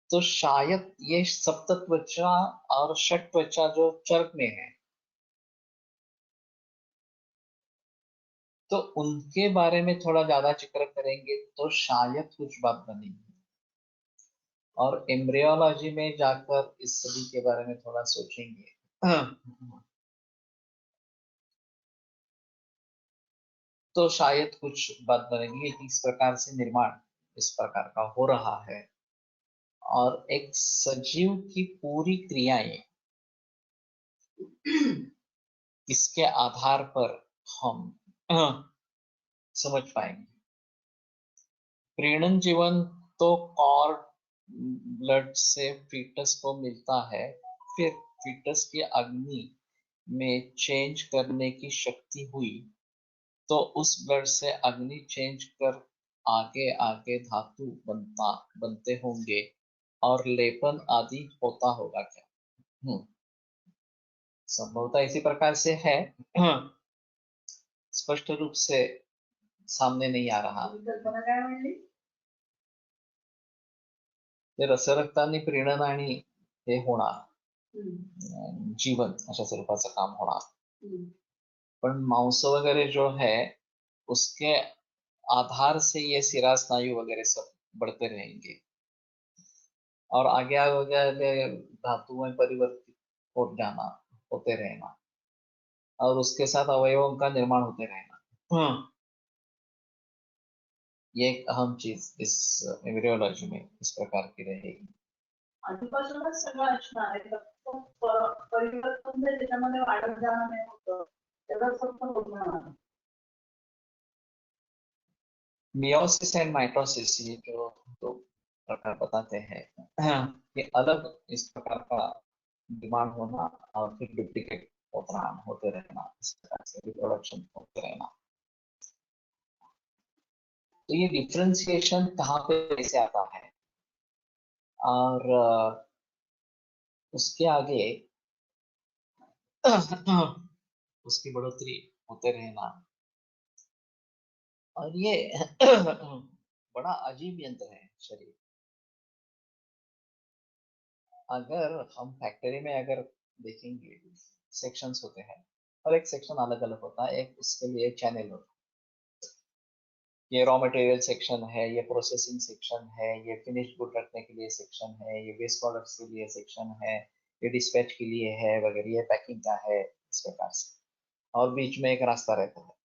तो शायद ये सप्त त्वचा और षट त्वचा जो चर्क में है तो उनके बारे में थोड़ा ज्यादा जिक्र करेंगे तो शायद कुछ बात बनेगी। और एम्ब्रियोलॉजी में जाकर इस सभी के बारे में थोड़ा सोचेंगे तो शायद कुछ बात बनेगी कि इस प्रकार से निर्माण इस प्रकार का हो रहा है और एक सजीव की पूरी क्रियाएं इसके आधार पर हम समझ पाएंगे। प्रीणन जीवन तो कॉर्ड ब्लड से फीटस को मिलता है, फिर फीटस की अग्नि में चेंज करने की शक्ति हुई तो उस ब्लड से अग्नि चेंज कर आगे आगे धातु बनते होंगे और लेपन आदि होता होगा क्या? संभवतः इसी प्रकार से है। स्पष्ट रूप से सामने नहीं आ रहा। ते रसरक्तांनी प्रीणन आणि हे होणार, जीवन अशा स्वरूपाचं काम होणार। पण मांस वगैरह जो है उसके आधार से ये सिरा स्नायु वगैरह सब बढ़ते रहेंगे और आगे आगे धातु में परिवर्तित हो जाना, होते रहना और उसके साथ अवयवों का निर्माण होते रहना। ये एक अहम चीज इस एम्ब्रियोलॉजी में इस प्रकार की रहेगी। आधीपासूनच सगळं असणार आहे, फक्त परिवर्तन जे त्याच्यामध्ये वाढत जाणं नाही होतं, त्याचाच फक्त होणार आहे। मियोसिस एंड माइटोसिस ये जो दो प्रकार बताते हैं, ये अलग इस प्रकार का निर्माण होना और फिर डुप्लीकेट होते रहना, इस प्रकार से रिप्रोडक्शन होते रहना। तो ये डिफरेंशिएशन कहाँ पे कैसे आता है और उसके आगे उसकी बढ़ोतरी होते रहना और ये बड़ा अजीब यंत्र है शरीर। अगर हम फैक्ट्री में अगर देखेंगे सेक्शंस होते हैं और एक सेक्शन अलग अलग होता है, एक उसके लिए चैनल होता है। ये रॉ मटेरियल सेक्शन है, ये प्रोसेसिंग सेक्शन है, ये फिनिश्ड गुड रखने के लिए सेक्शन है, ये वेस्ट प्रोडक्ट्स के लिए सेक्शन है, ये डिस्पैच के लिए है वगैरह, ये पैकिंग का है, इस प्रकार से और बीच में एक रास्ता रहता है।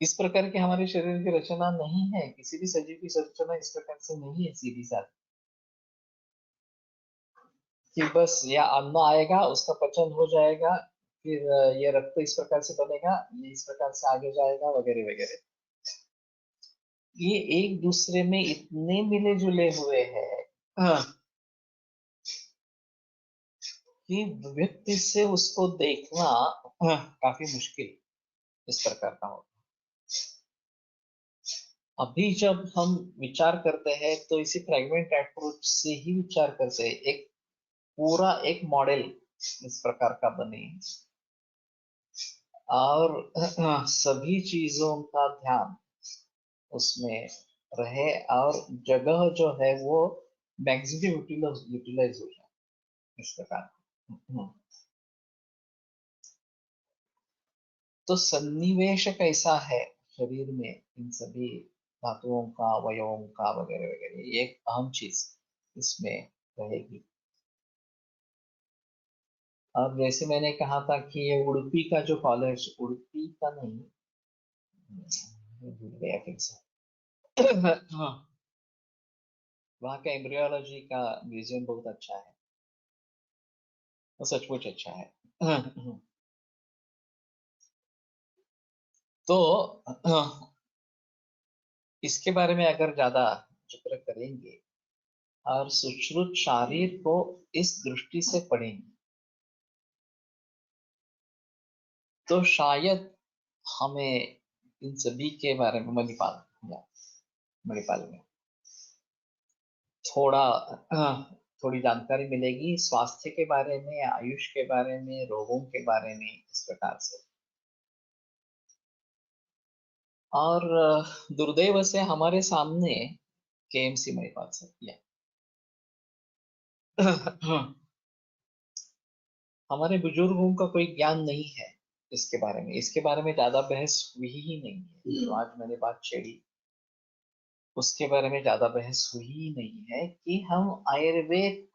इस प्रकार की हमारे शरीर की रचना नहीं है, किसी भी सजीव की रचना इस प्रकार से नहीं है सीधी साधी कि बस या अन्न आएगा उसका पचन हो जाएगा, फिर ये रक्त इस प्रकार से बनेगा, ये इस प्रकार से आगे जाएगा वगैरह वगैरह। ये एक दूसरे में इतने मिले जुले हुए हैं कि व्यक्ति से उसको देखना काफी मुश्किल इस प्रकार का होता है। अभी जब हम विचार करते हैं तो इसी फ्रैगमेंट अप्रोच से ही विचार करते हैं, एक पूरा एक मॉडल इस प्रकार का बने और सभी चीजों का ध्यान उसमें रहे और जगह जो है वो मैक्सिमम यूटिलाइज हो जाए इस प्रकार। तो सन्निवेश कैसा है शरीर में इन सभी धातुओं का, अवयवों का वगैरह वगैरह, ये एक अहम चीज इसमें रहेगी। और जैसे मैंने कहा था कि ये उडुपी का जो कॉलेज, उडुपी का नहीं, भूल गया फिर से। हाँ, वहाँ का एम्ब्रियोलॉजी का म्यूजियम बहुत अच्छा है, वो सचमुच अच्छा है। तो इसके बारे में अगर ज्यादा जिक्र करेंगे और सुश्रुत शारीर को इस दृष्टि से पढ़ेंगे तो शायद हमें इन सभी के बारे में मणिपाल में थोड़ी जानकारी मिलेगी, स्वास्थ्य के बारे में, आयुष के बारे में, रोगों के बारे में, इस प्रकार से। और दुर्दैव से हमारे सामने केएमसी मणिपाल सर किया। हमारे बुजुर्गों का कोई ज्ञान नहीं है इसके बारे में, इसके बारे में ज्यादा बहस हुई ही नहीं है। जो आज मैंने बात छेड़ी उसके बारे में ज्यादा बहस हुई ही नहीं है कि हम आयुर्वेद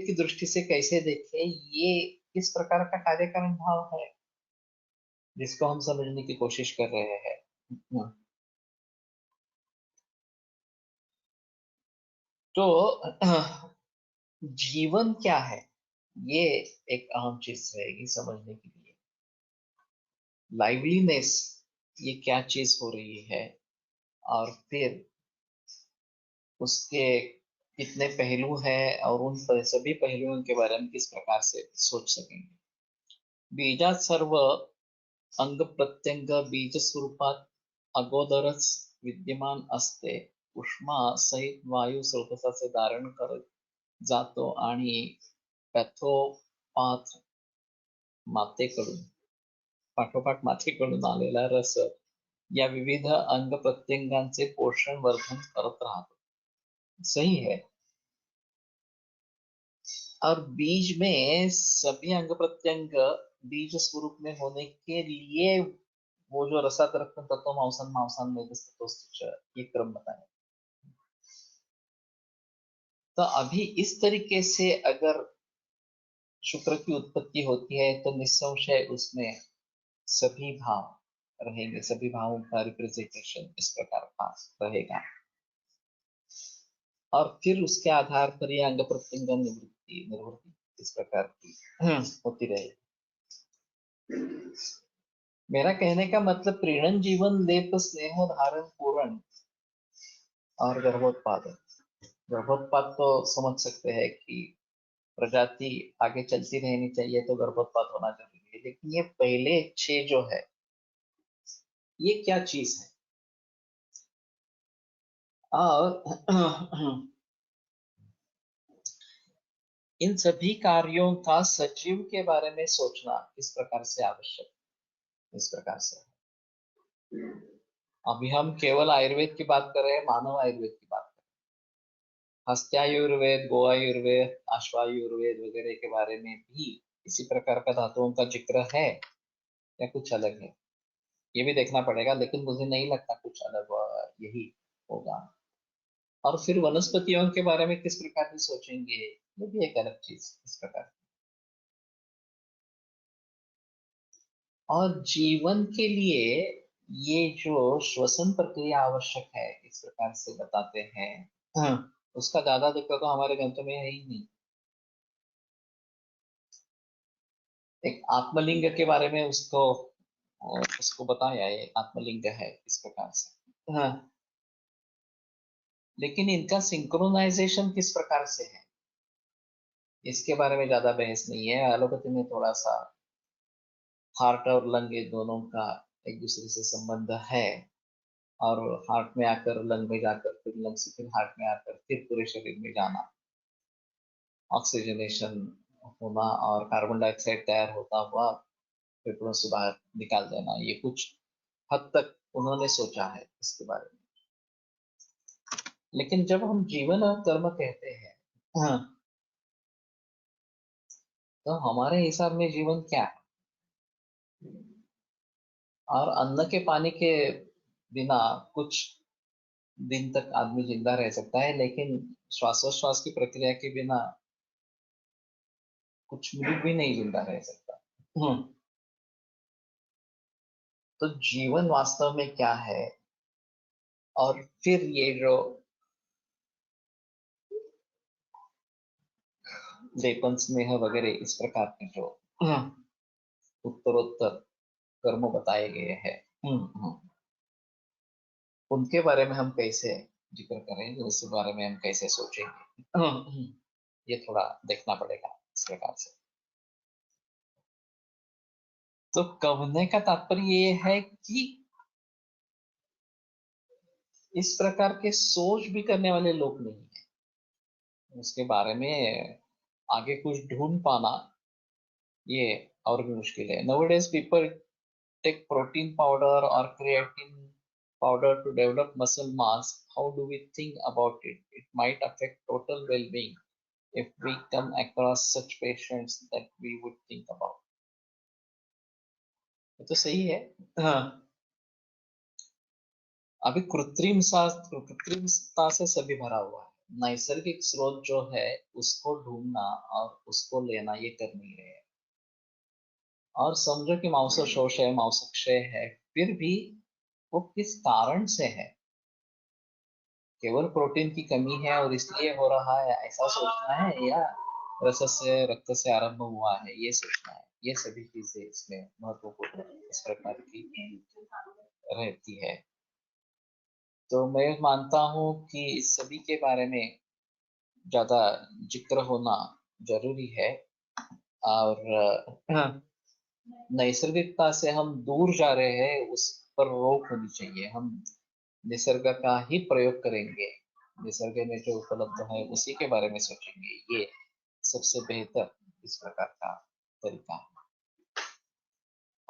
की दृष्टि से कैसे देखें, ये किस प्रकार का कार्यकारण भाव है जिसको हम समझने की कोशिश कर रहे हैं। तो जीवन क्या है, ये एक अहम चीज रहेगी समझने के लिए। लाइवलीनेस ये क्या चीज हो रही है और फिर उसके कितने पहलू हैं और उन सभी पहलुओं के बारे में किस प्रकार से सोच सकेंगे। बीजात सर्व अंग प्रत्यंग बीज स्वरूपात अगोदरच विद्यमान असते उष्मा सहित वायू स्रोतसाचे धारण करत जातो आणि पॅथोपाथ मातेकडून पाठोपाठ मातेकडून आलेला रस या विविध अंग प्रत्यंगांचे पोषण वर्धन करत राहतो. सही है. और बीज में सभी अंग प्रत्यंग बीज स्वरूप में होने के लिए वो जो रसातरक्त तत्व मांसन मांसान में ये क्रम बताया. तो अभी इस तरीके से अगर शुक्र की उत्पत्ति होती है तो निस्संशय उसमें सभी भाव रहेंगे, सभी भावों का रिप्रेजेंटेशन इस प्रकार का रहेगा और फिर उसके आधार पर ये अंग प्रत्यंग निवृत्ति इस प्रकार की होती रहेगी. मेरा कहने का मतलब प्रीणन जीवन लेप स्नेह धारण पूरण और गर्भोत्पादन. गर्भोत्पाद तो समझ सकते हैं कि प्रजाति आगे चलती रहनी चाहिए तो गर्भोत्पाद होना जरूरी है, लेकिन ये पहले 6 जो है ये क्या चीज है. और इन सभी कार्यों का सजीव के बारे में सोचना इस प्रकार से आवश्यक, इस प्रकार से. अभी हम केवल आयुर्वेद की बात कर रहे हैं, मानव आयुर्वेद की बात कर रहे हैं. हस्त्यायुर्वेद, गो आयुर्वेद, अश्वायुर्वेद वगैरह के बारे में भी इसी प्रकार का धातुओं का जिक्र है या कुछ अलग है, ये भी देखना पड़ेगा. लेकिन मुझे नहीं लगता कुछ अलग यही होगा. और फिर वनस्पतियों के बारे में किस प्रकार से सोचेंगे, ये भी एक अलग चीज इस प्रकार. और जीवन के लिए ये जो श्वसन प्रक्रिया आवश्यक है इस प्रकार से बताते हैं, उसका ज्यादा जिक्र तो हमारे ग्रंथों में है ही नहीं. एक आत्मलिंग के बारे में उसको बताया, ये आत्मलिंग है इस प्रकार से. लेकिन इनका सिंक्रोनाइजेशन किस प्रकार से है इसके बारे में ज्यादा बहस नहीं है. एलोपैथी में थोड़ा सा हार्ट और लंग ये दोनों का एक दूसरे से संबंध है और हार्ट में आकर लंग में जाकर फिर लंग से फिर हार्ट में आकर फिर पूरे शरीर में जाना, ऑक्सीजनेशन होना और कार्बन डाइऑक्साइड तैयार होता हुआ फेफड़ों से बाहर निकाल देना, ये कुछ हद तक उन्होंने सोचा है इसके बारे में. लेकिन जब हम जीवन और कर्म कहते हैं तो हमारे हिसाब में जीवन क्या है. और अन्न के पानी के बिना कुछ दिन तक आदमी जिंदा रह सकता है, लेकिन श्वासोच्छ्वास की प्रक्रिया के बिना कुछ मिनट भी नहीं जिंदा रह सकता. तो जीवन वास्तव में क्या है. और फिर ये जो लेपन स्नेह वगैरह इस प्रकार के जो उत्तरोत्तर कर्म बताए गए हैं, उनके बारे में हम कैसे जिक्र करें, उस बारे में हम कैसे सोचेंगे, ये थोड़ा देखना पड़ेगा इस प्रकार से. तो कहने का तात्पर्य ये है कि इस प्रकार के सोच भी करने वाले लोग नहीं है. उसके बारे में आगे कुछ ढूंढ पाना ये और भी मुश्किल है. Nowadays people take protein powder or creatine powder to develop muscle mass. How do we think about it? It might affect total well-being if we come across such patients that we would think about. ये तो सही है. हाँ, अभी कृत्रिमता से सभी भरा हुआ है. नैसर्गिक स्रोत जो है उसको ढूंढना और उसको लेना ये कर नहीं रहे. और समझो कि मांसशोष है, मांसक्षय है, फिर भी वो किस कारण से है. केवल प्रोटीन की कमी है और इसलिए हो रहा है ऐसा सोचना है, या रस से रक्त से आरंभ हुआ है ये सोचना है. ये सभी चीजें इसमें महत्वपूर्ण इस प्रकार की रहती है. तो मैं मानता हूँ कि इस सभी के बारे में ज्यादा जिक्र होना जरूरी है. और नैसर्गिकता से हम दूर जा रहे हैं, उस पर रोक होनी चाहिए. हम निसर्ग का ही प्रयोग करेंगे, निसर्ग में जो उपलब्ध है उसी के बारे में सोचेंगे, ये सबसे बेहतर इस प्रकार का तरीका है।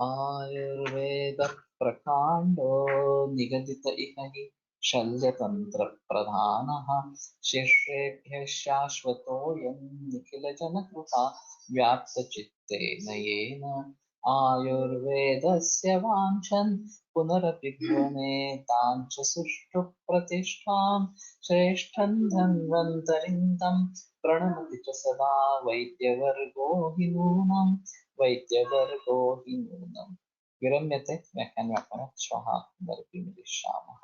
आयुर्वेद प्रकांडो निगदित इह हि शल्यतंत्र प्रधानः शिष्येभ्यः शाश्वतोऽयं निखिल जनकृपा व्याप्त चित्तेन येन आयुर्वेदस्य वाञ्छन् पुनरपि गृह्णेतां च सुष्ठु प्रतिष्ठां श्रेष्ठं धन्वन्तरिं तं प्रणमति च सदा वैद्यवर्गो हि नूनम् वैद्यवर्गो हि नूनम्। विरम्यते व्याख्यानं श्वः पुनरपि मिलिष्यामः।